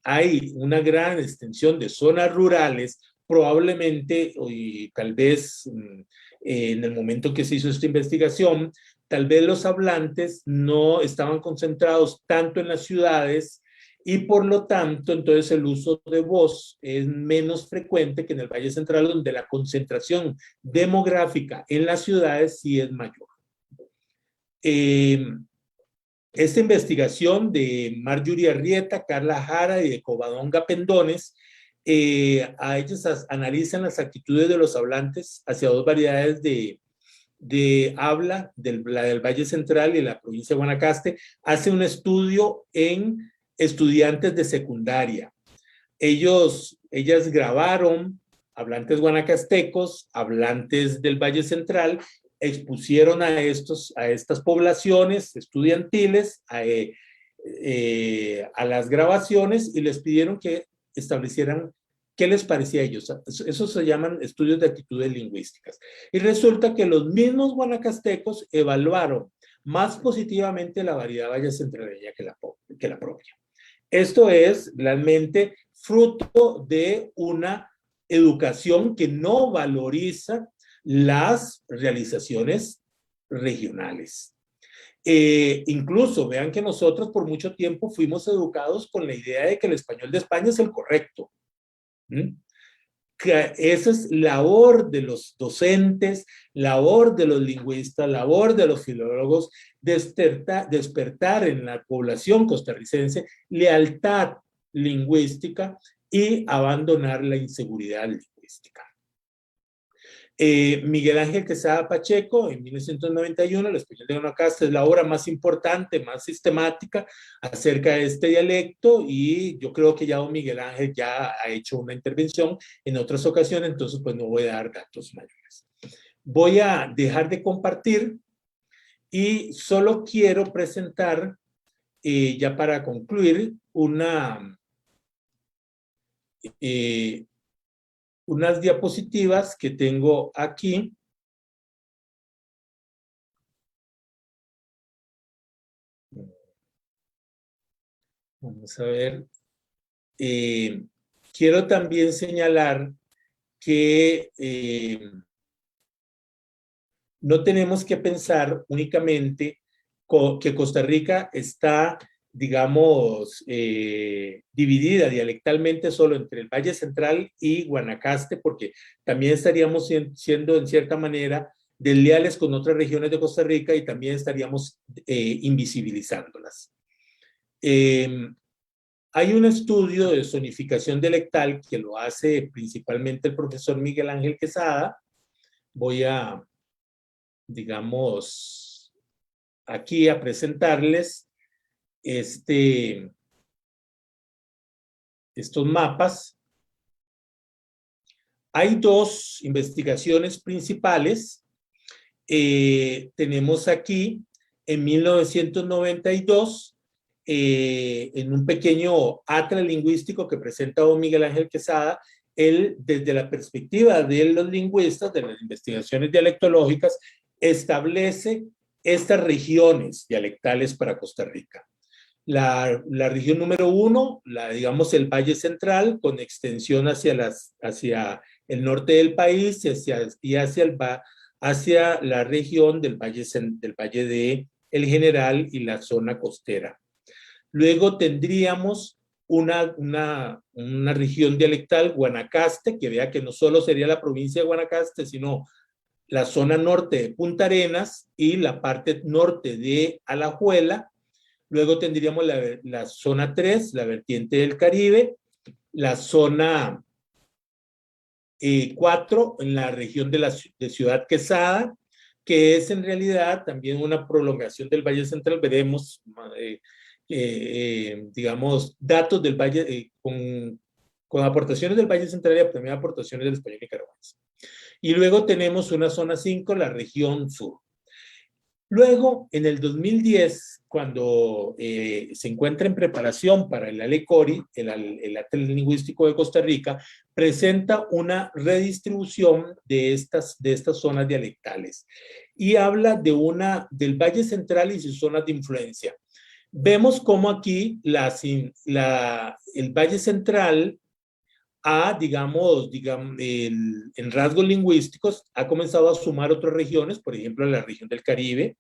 hay una gran extensión de zonas rurales, probablemente, y tal vez en el momento que se hizo esta investigación, tal vez los hablantes no estaban concentrados tanto en las ciudades y por lo tanto, entonces el uso de voz es menos frecuente que en el Valle Central, donde la concentración demográfica en las ciudades sí es mayor. Esta investigación de Marjorie Arrieta, Carla Jara y de Covadonga Pendones, a ellos analizan las actitudes de los hablantes hacia dos variedades de habla, la del Valle Central y la provincia de Guanacaste. Hace un estudio en estudiantes de secundaria. Ellas grabaron hablantes guanacastecos, hablantes del Valle Central, expusieron a estas poblaciones estudiantiles a las grabaciones y les pidieron que establecieran qué les parecía a ellos. Eso se llaman estudios de actitudes lingüísticas. Y resulta que los mismos guanacastecos evaluaron más positivamente la variedad vallecentreña que la propia. Esto es realmente fruto de una educación que no valoriza las realizaciones regionales. Incluso vean que nosotros por mucho tiempo fuimos educados con la idea de que el español de España es el correcto. Que esa es labor de los docentes, labor de los lingüistas, labor de los filólogos, despertar en la población costarricense lealtad lingüística y abandonar la inseguridad lingüística. Miguel Ángel Quesada Pacheco, en 1991, El español de Guanacaste es la obra más importante, más sistemática acerca de este dialecto, y yo creo que ya don Miguel Ángel ya ha hecho una intervención en otras ocasiones, entonces pues no voy a dar datos mayores. Voy a dejar de compartir y solo quiero presentar, ya para concluir, unas diapositivas que tengo aquí. Vamos a ver. Quiero también señalar que no tenemos que pensar únicamente que Costa Rica está, digamos, dividida dialectalmente solo entre el Valle Central y Guanacaste, porque también estaríamos siendo en cierta manera desleales con otras regiones de Costa Rica y también estaríamos invisibilizándolas. Hay un estudio de zonificación dialectal que lo hace principalmente el profesor Miguel Ángel Quesada. Voy a, digamos, aquí a presentarles estos mapas. Hay dos investigaciones principales. Tenemos aquí en 1992 en un pequeño atlas lingüístico que presenta don Miguel Ángel Quesada, él desde la perspectiva de los lingüistas, de las investigaciones dialectológicas, establece estas regiones dialectales para Costa Rica. La región número 1, digamos el Valle Central, con extensión hacia el norte del país y hacia la región del Valle de El General y la zona costera. Luego tendríamos una región dialectal, Guanacaste, que vea que no solo sería la provincia de Guanacaste, sino la zona norte de Punta Arenas y la parte norte de Alajuela. Luego tendríamos la zona 3, la vertiente del Caribe, la zona 4 en la región de Ciudad Quesada, que es en realidad también una prolongación del Valle Central. Veremos, digamos, datos del Valle, con aportaciones del Valle Central y también aportaciones del español nicaragüense. Y luego tenemos una zona 5, la región sur. Luego, en el 2010, cuando se encuentra en preparación para el ALECORI, el Acta Lingüístico de Costa Rica, presenta una redistribución de estas zonas dialectales y habla del Valle Central y sus zonas de influencia. Vemos cómo aquí el Valle Central digamos, en rasgos lingüísticos, ha comenzado a sumar otras regiones, por ejemplo, la región del Caribe.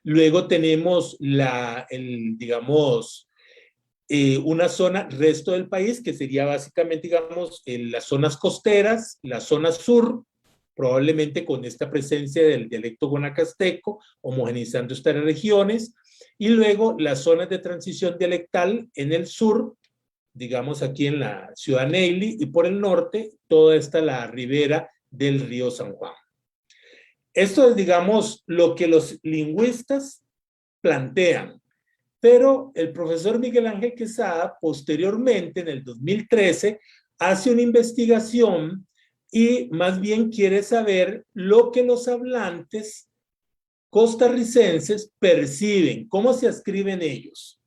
Luego tenemos digamos, una zona, resto del país, que sería básicamente, digamos, las zonas costeras, la zona sur, probablemente con esta presencia del dialecto guanacasteco, homogeneizando estas regiones, y luego las zonas de transición dialectal en el sur, digamos aquí en la ciudad Neyli, y por el norte, toda la ribera del río San Juan. Esto es, digamos, lo que los lingüistas plantean, pero el profesor Miguel Ángel Quesada, posteriormente, en el 2013, hace una investigación y más bien quiere saber lo que los hablantes costarricenses perciben, cómo se ascriben ellos.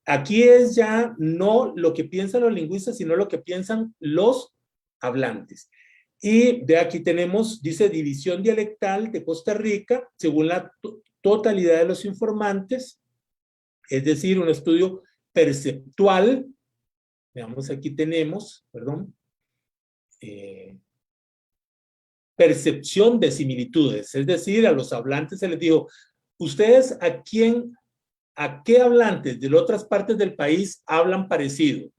Aquí es ya no lo que piensan los lingüistas, sino lo que piensan los hablantes. Y de aquí tenemos, dice, división dialectal de Costa Rica, según la totalidad de los informantes, es decir, un estudio perceptual. Veamos, aquí tenemos, perdón, percepción de similitudes, es decir, a los hablantes se les dijo, ¿ustedes a qué hablantes de otras partes del país hablan parecido?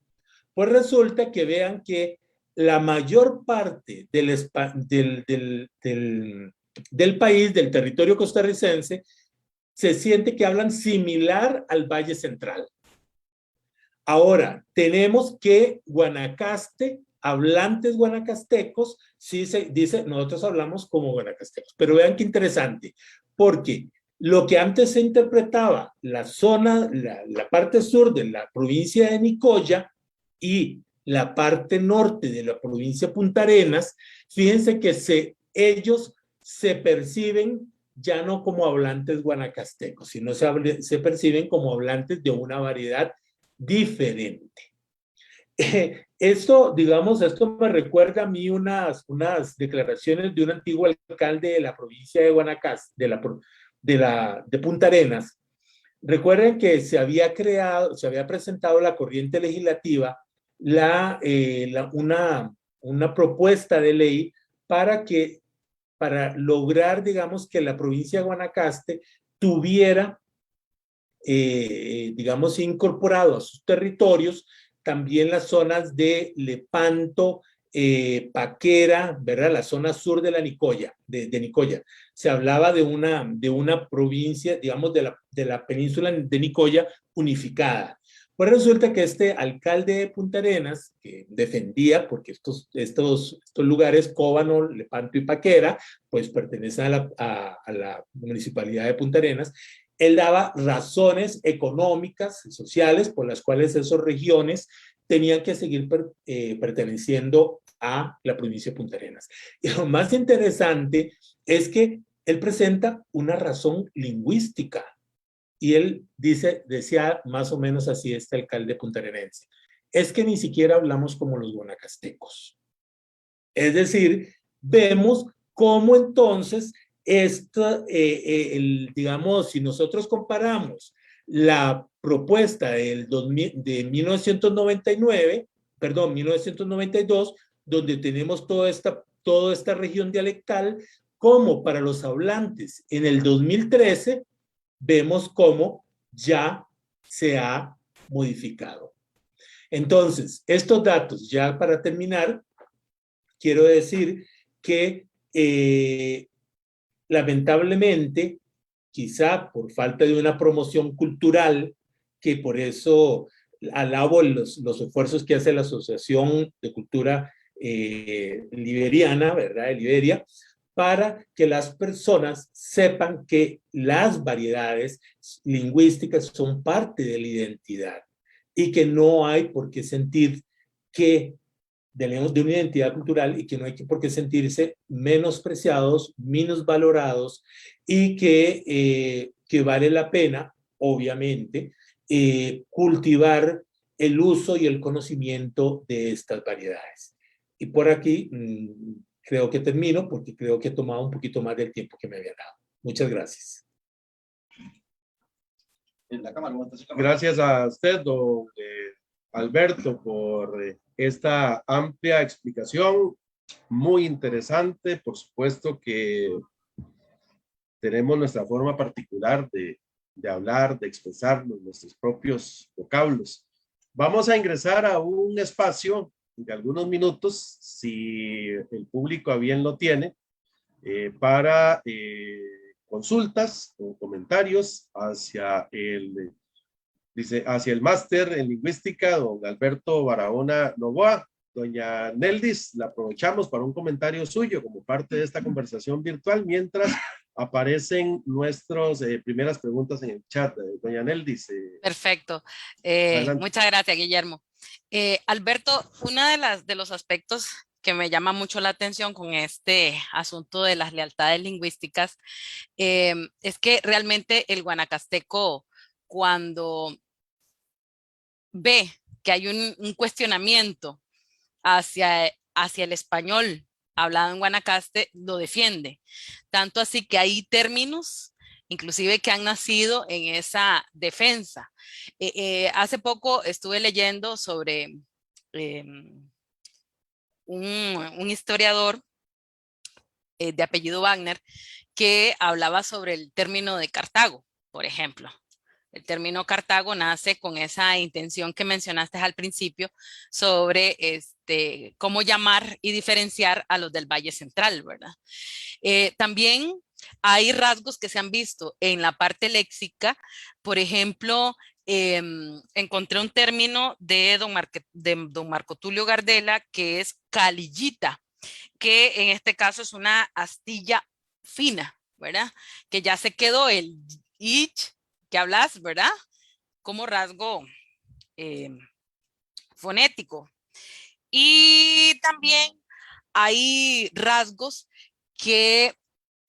Pues resulta que vean que la mayor parte del país, del territorio costarricense, se siente que hablan similar al Valle Central. Ahora, tenemos que Guanacaste, hablantes guanacastecos, sí se dice, nosotros hablamos como guanacastecos. Pero vean qué interesante, porque lo que antes se interpretaba, la parte sur de la provincia de Nicoya y la parte norte de la provincia de Punta Arenas, fíjense que ellos se perciben ya no como hablantes guanacastecos, sino se perciben como hablantes de una variedad diferente. Esto me recuerda a mí unas declaraciones de un antiguo alcalde de la provincia de Guanacaste, de Punta Arenas. Recuerden que se había presentado la corriente legislativa, una propuesta de ley para lograr, digamos, que la provincia de Guanacaste tuviera, digamos, incorporado a sus territorios también las zonas de Lepanto, Paquera, ¿verdad? La zona sur de Nicoya, de Nicoya. Se hablaba de una provincia, digamos, de la península de Nicoya unificada. Pues resulta que este alcalde de Punta Arenas, que defendía, porque estos lugares, Cóbano, Lepanto y Paquera, pues pertenecen a la municipalidad de Punta Arenas, él daba razones económicas y sociales por las cuales esas regiones tenían que seguir perteneciendo a la provincia de Punta Arenas. Y lo más interesante es que él presenta una razón lingüística. Y él decía más o menos así este alcalde puntarenense. Es que ni siquiera hablamos como los guanacastecos. Es decir, vemos cómo entonces digamos, si nosotros comparamos la propuesta de 1992, donde tenemos toda esta región dialectal, como para los hablantes en el 2013, vemos cómo ya se ha modificado. Entonces, estos datos, ya para terminar, quiero decir que lamentablemente, quizá por falta de una promoción cultural, que por eso alabo los esfuerzos que hace la Asociación de Cultura Liberiana, ¿verdad? De Liberia, para que las personas sepan que las variedades lingüísticas son parte de la identidad y que no hay por qué sentir que de una identidad cultural y que no hay por qué sentirse menospreciados, minusvalorados y que vale la pena, obviamente, cultivar el uso y el conocimiento de estas variedades. Y por aquí creo que termino porque creo que he tomado un poquito más del tiempo que me había dado. Muchas gracias. Gracias a usted, don Alberto, por esta amplia explicación, muy interesante. Por supuesto que tenemos nuestra forma particular de hablar, de expresarnos, nuestros propios vocablos. Vamos a ingresar a un espacio de algunos minutos, si el público a bien lo tiene, para consultas o comentarios hacia el máster en lingüística, don Alberto Barahona Novoa. Doña Neldis, la aprovechamos para un comentario suyo como parte de esta conversación virtual, mientras aparecen nuestras primeras preguntas en el chat. Doña Neldis. Perfecto. Muchas gracias, Guillermo. Alberto, uno de los aspectos que me llama mucho la atención con este asunto de las lealtades lingüísticas es que realmente el guanacasteco, cuando ve que hay un cuestionamiento hacia el español hablado en Guanacaste, lo defiende. Tanto así que hay términos, inclusive que han nacido en esa defensa. Hace poco estuve leyendo sobre un historiador de apellido Wagner que hablaba sobre el término de Cartago, por ejemplo. El término Cartago nace con esa intención que mencionaste al principio sobre cómo llamar y diferenciar a los del Valle Central, ¿verdad? También hay rasgos que se han visto en la parte léxica. Por ejemplo, encontré un término de don Marco Tulio Gardela que es calillita, que en este caso es una astilla fina, ¿verdad? Que ya se quedó el ich que hablas, ¿verdad? Como rasgo fonético. Y también hay rasgos que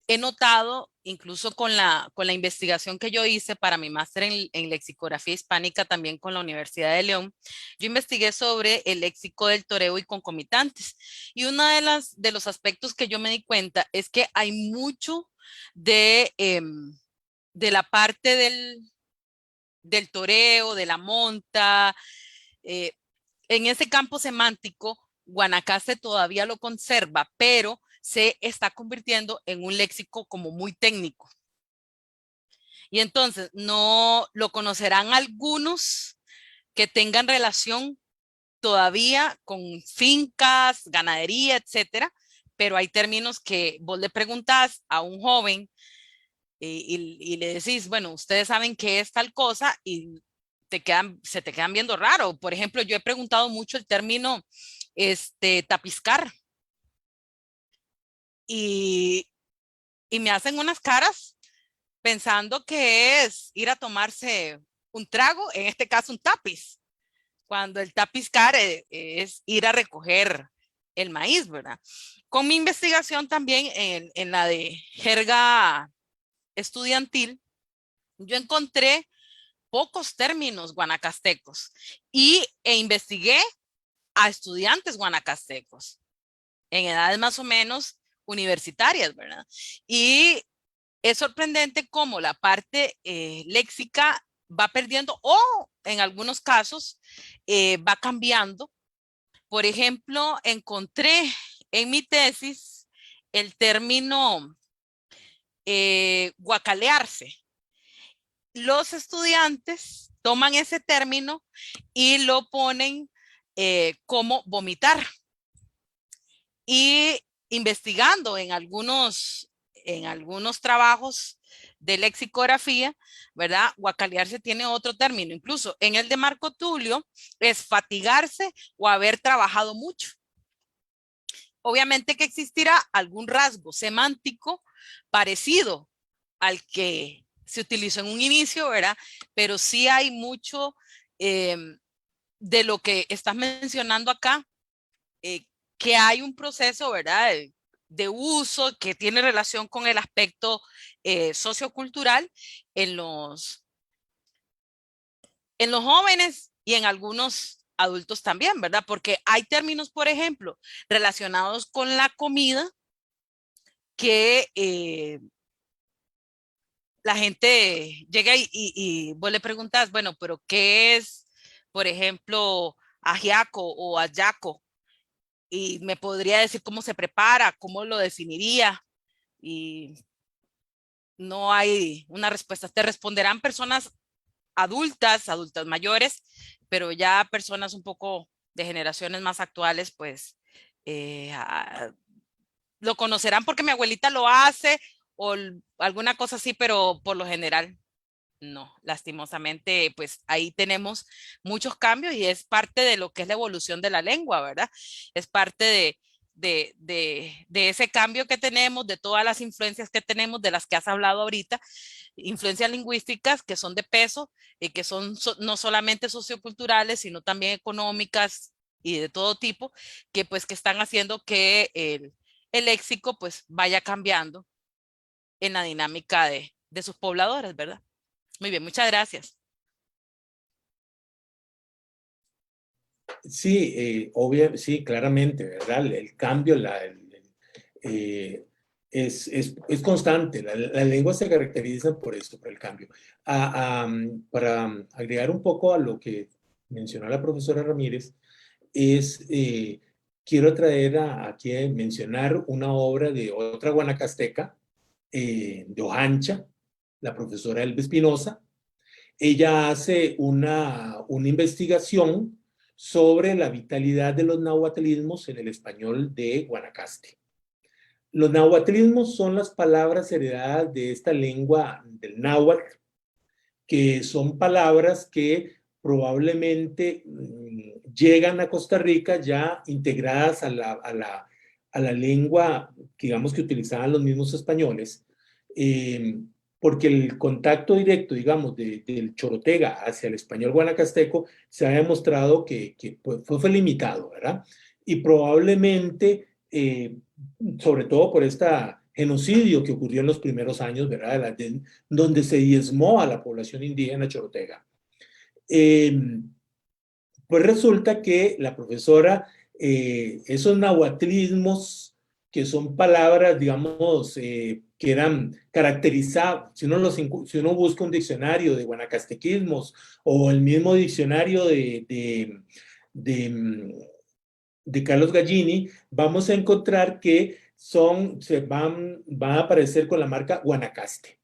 he notado, incluso con la investigación que yo hice para mi máster en lexicografía hispánica, también con la Universidad de León. Yo investigué sobre el léxico del toreo y concomitantes. Y uno de los aspectos que yo me di cuenta es que hay mucho de la parte del toreo, de la monta. En ese campo semántico, Guanacaste todavía lo conserva, pero se está convirtiendo en un léxico como muy técnico. Y entonces no lo conocerán algunos que tengan relación todavía con fincas, ganadería, etcétera, pero hay términos que vos le preguntás a un joven y le decís, bueno, ustedes saben qué es tal cosa y se te quedan viendo raro. Por ejemplo, yo he preguntado mucho el término tapiscar y me hacen unas caras pensando que es ir a tomarse un trago, en este caso un tapiz, cuando el tapiscar es ir a recoger el maíz, ¿verdad? Con mi investigación también en la de jerga estudiantil, yo encontré pocos términos guanacastecos e investigué a estudiantes guanacastecos en edades más o menos universitarias, ¿verdad? Y es sorprendente cómo la parte léxica va perdiendo o en algunos casos va cambiando. Por ejemplo, encontré en mi tesis el término guacalearse. Los estudiantes toman ese término y lo ponen como vomitar. Y investigando en algunos trabajos de lexicografía, ¿verdad? Guacalearse tiene otro término. Incluso en el de Marco Tulio es fatigarse o haber trabajado mucho. Obviamente que existirá algún rasgo semántico parecido al que se utilizó en un inicio, ¿verdad? Pero sí hay mucho de lo que estás mencionando acá, que hay un proceso, ¿verdad? De uso que tiene relación con el aspecto sociocultural en los jóvenes y en algunos adultos también, ¿verdad? Porque hay términos, por ejemplo, relacionados con la comida que la gente llega y vos le preguntas, bueno, pero ¿qué es, por ejemplo, ajiaco o ayaco? Y me podría decir cómo se prepara, cómo lo definiría, y no hay una respuesta. Te responderán personas adultas mayores, pero ya personas un poco de generaciones más actuales, pues lo conocerán porque mi abuelita lo hace o alguna cosa así, pero por lo general no, lastimosamente, pues ahí tenemos muchos cambios y es parte de lo que es la evolución de la lengua, ¿verdad? Es parte de ese cambio que tenemos, de todas las influencias que tenemos, de las que has hablado ahorita, influencias lingüísticas que son de peso y que son no solamente socioculturales, sino también económicas y de todo tipo, que pues que están haciendo que el léxico pues vaya cambiando en la dinámica de sus pobladores, ¿verdad? Muy bien, muchas gracias. Sí, sí, claramente, ¿verdad? El cambio es constante. La lengua se caracteriza por eso, por el cambio. Para agregar un poco a lo que mencionó la profesora Ramírez, quiero traer aquí a mencionar una obra de otra guanacasteca, de Ojancha, la profesora Elba Espinosa. Ella hace una investigación sobre la vitalidad de los nahuatlismos en el español de Guanacaste. Los nahuatlismos son las palabras heredadas de esta lengua del náhuatl, que son palabras que probablemente llegan a Costa Rica ya integradas a la lengua, digamos, que utilizaban los mismos españoles, porque el contacto directo, digamos, del chorotega hacia el español guanacasteco se ha demostrado que fue limitado, ¿verdad? Y probablemente, sobre todo por este genocidio que ocurrió en los primeros años, ¿verdad? Donde se diezmó a la población indígena chorotega. Pues resulta que la profesora, esos nahuatlismos, que son palabras, digamos, que eran caracterizadas, si uno busca un diccionario de guanacastequismos o el mismo diccionario de Carlos Gallini, vamos a encontrar que van a aparecer con la marca Guanacaste.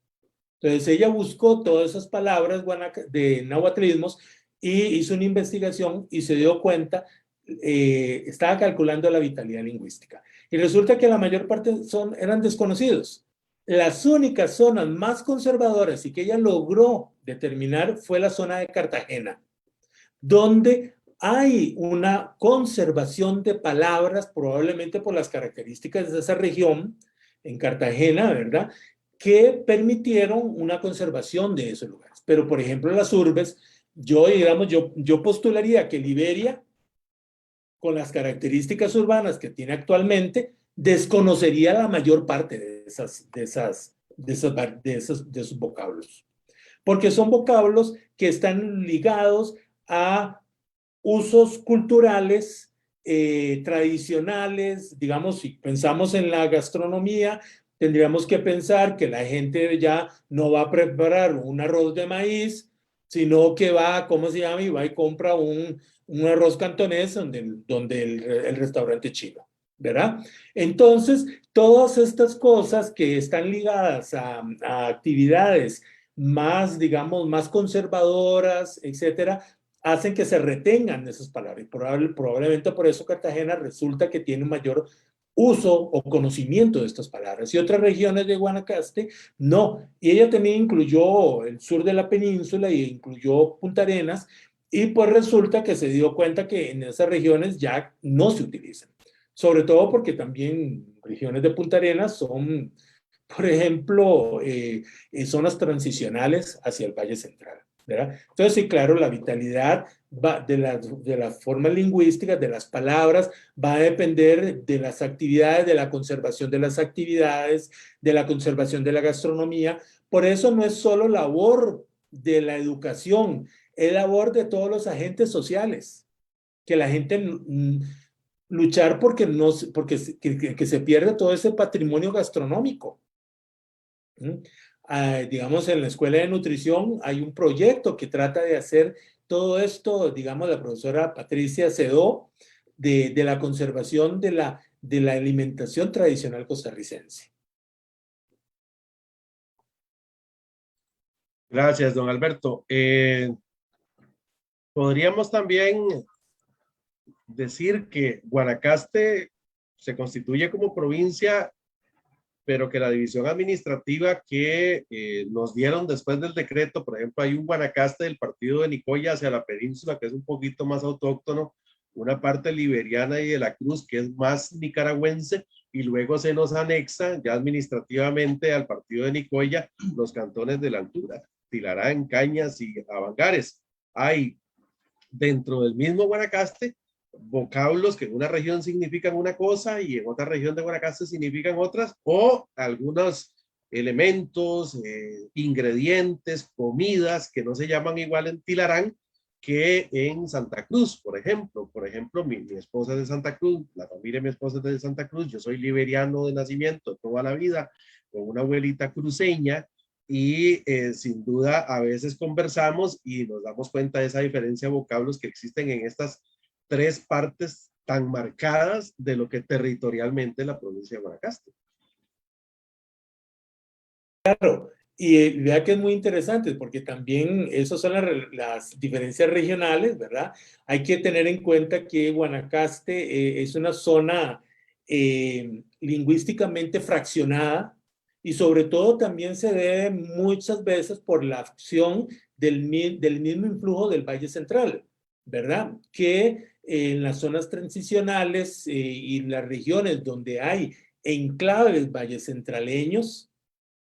Entonces ella buscó todas esas palabras de nahuatlismos y hizo una investigación y se dio cuenta, estaba calculando la vitalidad lingüística. Y resulta que la mayor parte eran desconocidos. Las únicas zonas más conservadoras y que ella logró determinar fue la zona de Cartagena, donde hay una conservación de palabras, probablemente por las características de esa región, en Cartagena, ¿verdad?, que permitieron una conservación de esos lugares. Pero, por ejemplo, las urbes, yo postularía que Liberia, con las características urbanas que tiene actualmente, desconocería la mayor parte de esos vocablos. Porque son vocablos que están ligados a usos culturales tradicionales. Digamos, si pensamos en la gastronomía, tendríamos que pensar que la gente ya no va a preparar un arroz de maíz, sino que va, ¿cómo se llama? Y va y compra un arroz cantonés donde el restaurante chino, ¿verdad? Entonces, todas estas cosas que están ligadas a actividades más, digamos, más conservadoras, etcétera, hacen que se retengan esas palabras. Y probablemente por eso Cartagena resulta que tiene un mayor uso o conocimiento de estas palabras. Y otras regiones de Guanacaste, no. Y ella también incluyó el sur de la península y incluyó Punta Arenas, y pues resulta que se dio cuenta que en esas regiones ya no se utilizan. Sobre todo porque también regiones de Punta Arenas son, por ejemplo, zonas transicionales hacia el Valle Central, ¿verdad? Entonces, sí, claro, la vitalidad de la forma lingüística, de las palabras, va a depender de las actividades, de la conservación de las actividades, de la conservación de la gastronomía. Por eso no es solo labor de la educación, es labor de todos los agentes sociales, que la gente luchar porque, no, porque que se pierde todo ese patrimonio gastronómico. Digamos, en la Escuela de Nutrición hay un proyecto que trata de hacer todo esto, digamos, la profesora Patricia Sedó, de la conservación de la alimentación tradicional costarricense. Gracias, don Alberto. Podríamos también decir que Guanacaste se constituye como provincia, pero que la división administrativa que nos dieron después del decreto, por ejemplo, hay un Guanacaste del partido de Nicoya hacia la península, que es un poquito más autóctono, una parte liberiana y de la Cruz, que es más nicaragüense, y luego se nos anexa ya administrativamente al partido de Nicoya los cantones de la altura, Tilarán, Cañas y Avangares. Hay dentro del mismo Guanacaste vocablos que en una región significan una cosa y en otra región de Guanacaste significan otras, o algunos elementos, ingredientes, comidas que no se llaman igual en Tilarán que en Santa Cruz, por ejemplo. Por ejemplo, mi esposa es de Santa Cruz, la familia de mi esposa es de Santa Cruz, yo soy liberiano de nacimiento toda la vida, con una abuelita cruceña, y sin duda a veces conversamos y nos damos cuenta de esa diferencia de vocablos que existen en estas tres partes tan marcadas de lo que territorialmente es la provincia de Guanacaste. Claro, y vea que es muy interesante porque también esas son las diferencias regionales, ¿verdad? Hay que tener en cuenta que Guanacaste es una zona lingüísticamente fraccionada, y sobre todo también se debe muchas veces por la acción del mismo influjo del Valle Central, ¿verdad? Que en las zonas transicionales y las regiones donde hay enclaves vallecentraleños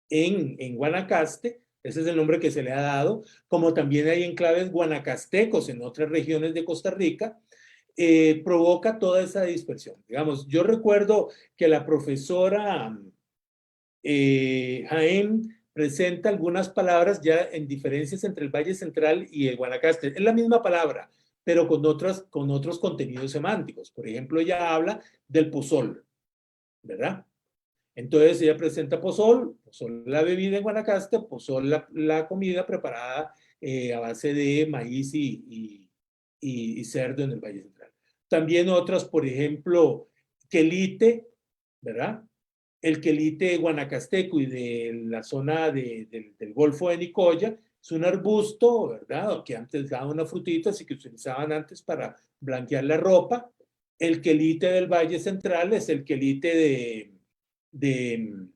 en Guanacaste, ese es el nombre que se le ha dado, como también hay enclaves guanacastecos en otras regiones de Costa Rica, provoca toda esa dispersión. Digamos, yo recuerdo que la profesora Jaén presenta algunas palabras ya en diferencias entre el Valle Central y el Guanacaste. Es la misma palabra, pero con otros contenidos semánticos. Por ejemplo, ella habla del pozol, ¿verdad? Entonces ella presenta pozol la bebida en Guanacaste, pozol la comida preparada a base de maíz y cerdo en el Valle Central. También otras, por ejemplo, quelite, ¿verdad? El quelite guanacasteco y de la zona del Golfo de Nicoya es un arbusto, ¿verdad? Que antes daba una frutita, así que utilizaban antes para blanquear la ropa. El quelite del Valle Central es el quelite de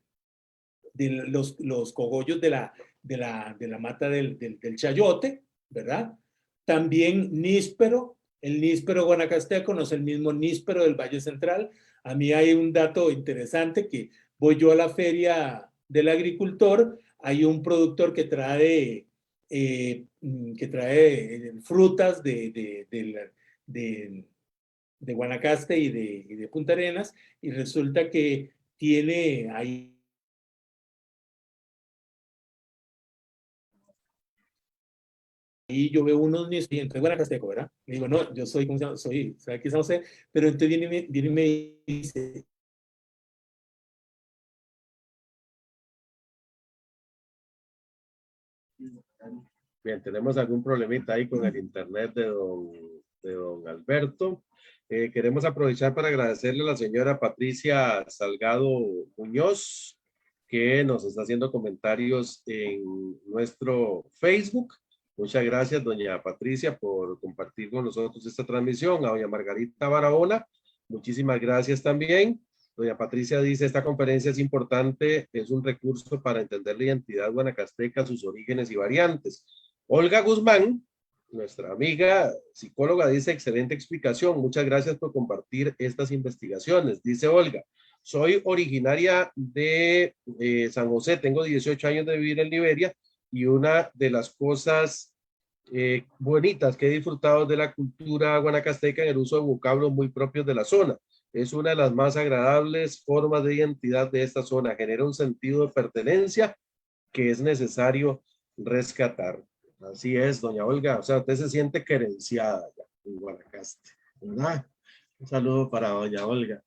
los cogollos de la mata del chayote, ¿verdad? También níspero, el níspero guanacasteco no es el mismo níspero del Valle Central. A mí hay un dato interesante que voy yo a la feria del agricultor, hay un productor que trae frutas de Guanacaste y de Punta Arenas, y resulta que tiene ahí yo veo unos niños y entonces Guanacasteco, ¿verdad? Y digo, no, yo soy, ¿cómo se llama? Soy aquí San José, pero entonces viene y me dice, Bien, tenemos algún problemita ahí con el internet de don Alberto. Queremos aprovechar para agradecerle a la señora Patricia Salgado Muñoz, que nos está haciendo comentarios en nuestro Facebook. Muchas gracias, doña Patricia, por compartir con nosotros esta transmisión. A doña Margarita Barahona, muchísimas gracias también. Doña Patricia dice, esta conferencia es importante, es un recurso para entender la identidad guanacasteca, sus orígenes y variantes. Olga Guzmán, nuestra amiga psicóloga, dice, excelente explicación. Muchas gracias por compartir estas investigaciones. Dice Olga, soy originaria de San José, tengo 18 años de vivir en Liberia y una de las cosas bonitas que he disfrutado de la cultura guanacasteca en el uso de vocablos muy propios de la zona. Es una de las más agradables formas de identidad de esta zona. Genera un sentido de pertenencia que es necesario rescatar. Así es, doña Olga. O sea, usted se siente querenciada ya en Guanacaste, ¿verdad? Un saludo para doña Olga.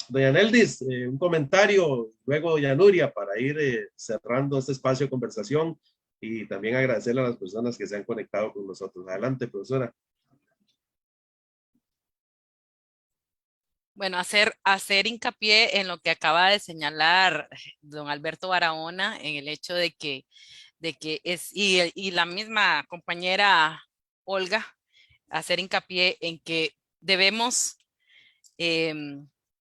Doña Neldis, un comentario, luego doña Nuria, para ir cerrando este espacio de conversación y también agradecerle a las personas que se han conectado con nosotros. Adelante, profesora. Bueno, hacer hincapié en lo que acaba de señalar don Alberto Barahona, en el hecho de que y la misma compañera Olga, hacer hincapié en que debemos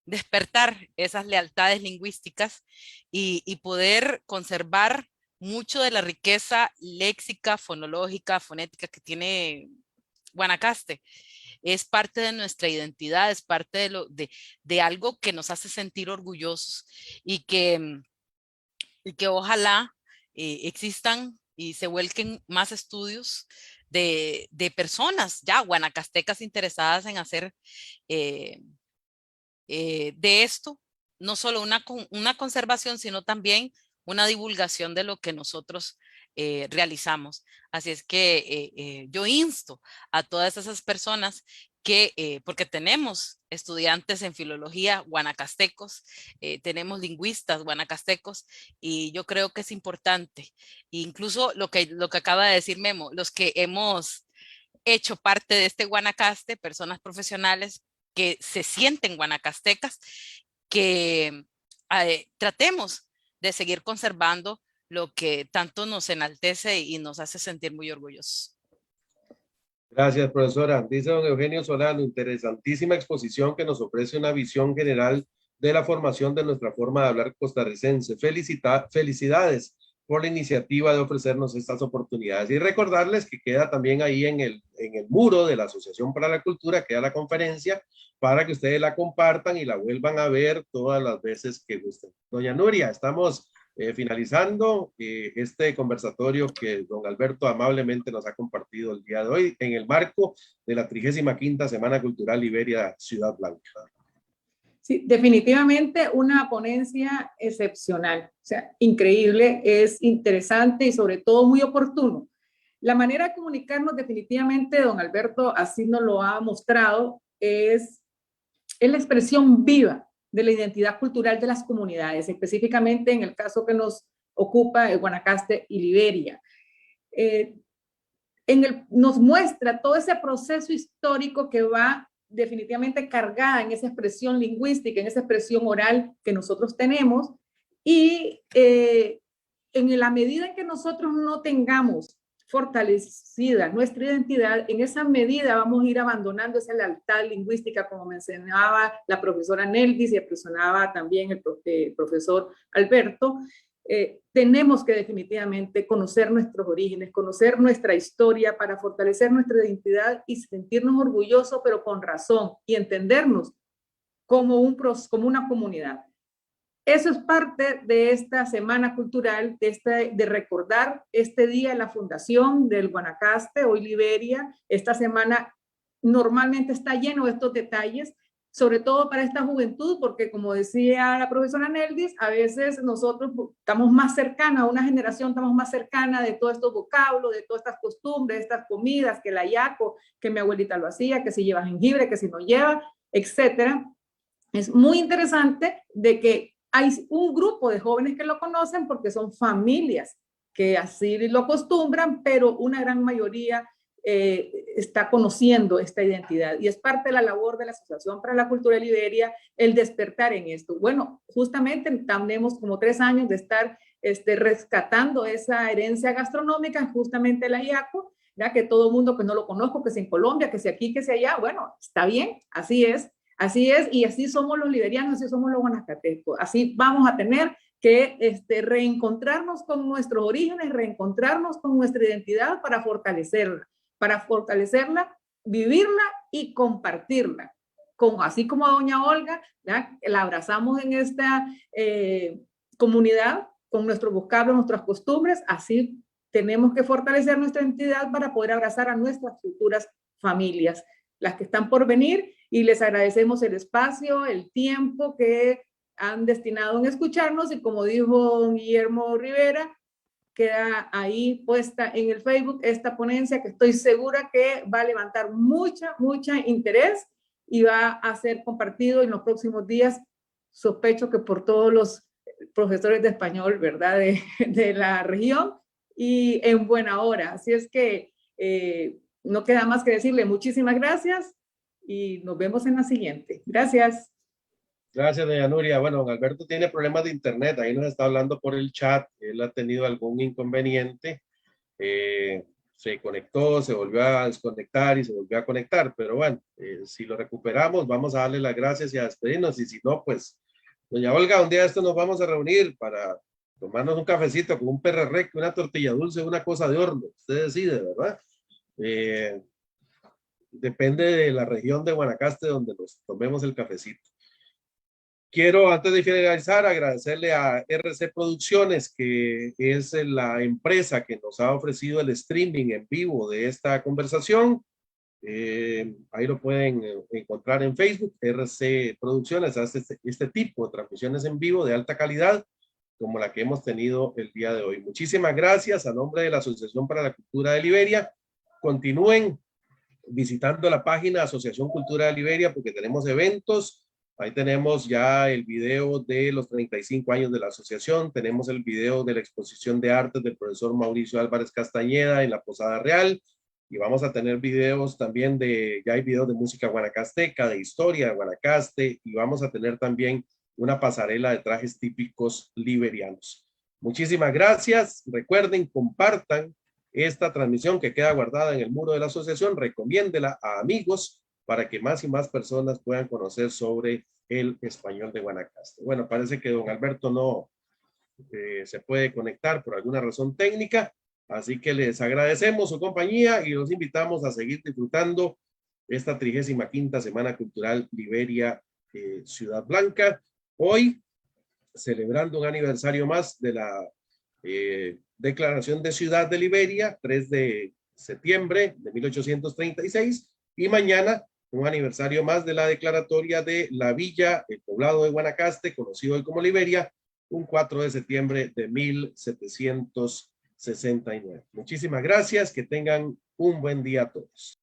despertar esas lealtades lingüísticas y poder conservar mucho de la riqueza léxica, fonológica, fonética que tiene Guanacaste. Es parte de nuestra identidad, es parte de algo que nos hace sentir orgullosos y que ojalá existan y se vuelquen más estudios de personas ya guanacastecas interesadas en hacer de esto no solo una conservación, sino también una divulgación de lo que nosotros realizamos. Así es que yo insto a todas esas personas que, porque tenemos estudiantes en filología guanacastecos, tenemos lingüistas guanacastecos, y yo creo que es importante, incluso lo que acaba de decir Memo, los que hemos hecho parte de este Guanacaste, personas profesionales que se sienten guanacastecas, que tratemos de seguir conservando lo que tanto nos enaltece y nos hace sentir muy orgullosos. Gracias, profesora. Dice don Eugenio Solano, interesantísima exposición que nos ofrece una visión general de la formación de nuestra forma de hablar costarricense. Felicidades por la iniciativa de ofrecernos estas oportunidades. Y recordarles que queda también ahí en el muro de la Asociación para la Cultura, queda la conferencia para que ustedes la compartan y la vuelvan a ver todas las veces que gusten. Doña Nuria, estamos finalizando este conversatorio que don Alberto amablemente nos ha compartido el día de hoy en el marco de la 35ª Semana Cultural Liberia Ciudad Blanca. Sí, definitivamente una ponencia excepcional, o sea, increíble, es interesante y sobre todo muy oportuno. La manera de comunicarnos definitivamente, don Alberto así nos lo ha mostrado, es la expresión viva de la identidad cultural de las comunidades, específicamente en el caso que nos ocupa Guanacaste y Liberia. Nos muestra todo ese proceso histórico que va definitivamente cargada en esa expresión lingüística, en esa expresión oral que nosotros tenemos, y en la medida en que nosotros no tengamos fortalecida nuestra identidad, en esa medida vamos a ir abandonando esa lealtad lingüística, como mencionaba la profesora Neldis y mencionaba también el profesor Alberto. Tenemos que definitivamente conocer nuestros orígenes, conocer nuestra historia para fortalecer nuestra identidad y sentirnos orgullosos, pero con razón, y entendernos como una comunidad. Eso es parte de esta semana cultural, de recordar este día de la fundación del Guanacaste, hoy Liberia. Esta semana normalmente está lleno de estos detalles, sobre todo para esta juventud, porque como decía la profesora Neldis, a veces nosotros estamos más cercanos, una generación estamos más cercana de todos estos vocablos, de todas estas costumbres, de estas comidas, que el hallaco, que mi abuelita lo hacía, que si lleva jengibre, que si no lleva, etcétera. Es muy interesante de que hay un grupo de jóvenes que lo conocen porque son familias que así lo acostumbran, pero una gran mayoría está conociendo esta identidad. Y es parte de la labor de la Asociación para la Cultura de Liberia el despertar en esto. Bueno, justamente tenemos como 3 años de estar rescatando esa herencia gastronómica, justamente la IACO, ya que todo el mundo que no lo conozco, que sea en Colombia, que sea aquí, que sea allá, bueno, está bien, así es, y así somos los liberianos, así somos los guanacateco, así vamos a tener que reencontrarnos con nuestros orígenes, reencontrarnos con nuestra identidad para fortalecerla, vivirla y compartirla. Así como a doña Olga, ¿ya? La abrazamos en esta comunidad con nuestros vocablos, nuestras costumbres, así tenemos que fortalecer nuestra identidad para poder abrazar a nuestras futuras familias, las que están por venir, y les agradecemos el espacio, el tiempo que han destinado en escucharnos, y como dijo Guillermo Rivera, queda ahí puesta en el Facebook esta ponencia que estoy segura que va a levantar mucha interés y va a ser compartido en los próximos días, sospecho que por todos los profesores de español, ¿verdad?, de la región, y en buena hora. Así es que no queda más que decirle muchísimas gracias y nos vemos en la siguiente. Gracias. Gracias, doña Nuria. Bueno, don Alberto tiene problemas de internet, ahí nos está hablando por el chat, él ha tenido algún inconveniente, se conectó, se volvió a desconectar y se volvió a conectar, pero bueno, si lo recuperamos, vamos a darle las gracias y a despedirnos, y si no, pues, doña Olga, un día de esto nos vamos a reunir para tomarnos un cafecito con un perrerec, una tortilla dulce, una cosa de horno, usted decide, ¿verdad? Depende de la región de Guanacaste donde nos tomemos el cafecito. Quiero, antes de finalizar, agradecerle a RC Producciones, que es la empresa que nos ha ofrecido el streaming en vivo de esta conversación. Ahí lo pueden encontrar en Facebook. RC Producciones hace este tipo de transmisiones en vivo de alta calidad, como la que hemos tenido el día de hoy. Muchísimas gracias a nombre de la Asociación para la Cultura de Liberia. Continúen visitando la página Asociación Cultura de Liberia porque tenemos eventos. Ahí tenemos ya el video de los 35 años de la asociación, tenemos el video de la exposición de artes del profesor Mauricio Álvarez Castañeda en la Posada Real, y vamos a tener videos también ya hay videos de música guanacasteca, de historia de Guanacaste, y vamos a tener también una pasarela de trajes típicos liberianos. Muchísimas gracias, recuerden, compartan esta transmisión que queda guardada en el muro de la asociación, recomiéndela a amigos, para que más y más personas puedan conocer sobre el español de Guanacaste. Bueno, parece que don Alberto no se puede conectar por alguna razón técnica, así que les agradecemos su compañía y los invitamos a seguir disfrutando esta 35ª Semana Cultural Liberia Ciudad Blanca. Hoy, celebrando un aniversario más de la Declaración de Ciudad de Liberia, 3 de septiembre de 1836, y mañana un aniversario más de la declaratoria de la villa, el poblado de Guanacaste, conocido hoy como Liberia, un 4 de septiembre de 1769. Muchísimas gracias, que tengan un buen día a todos.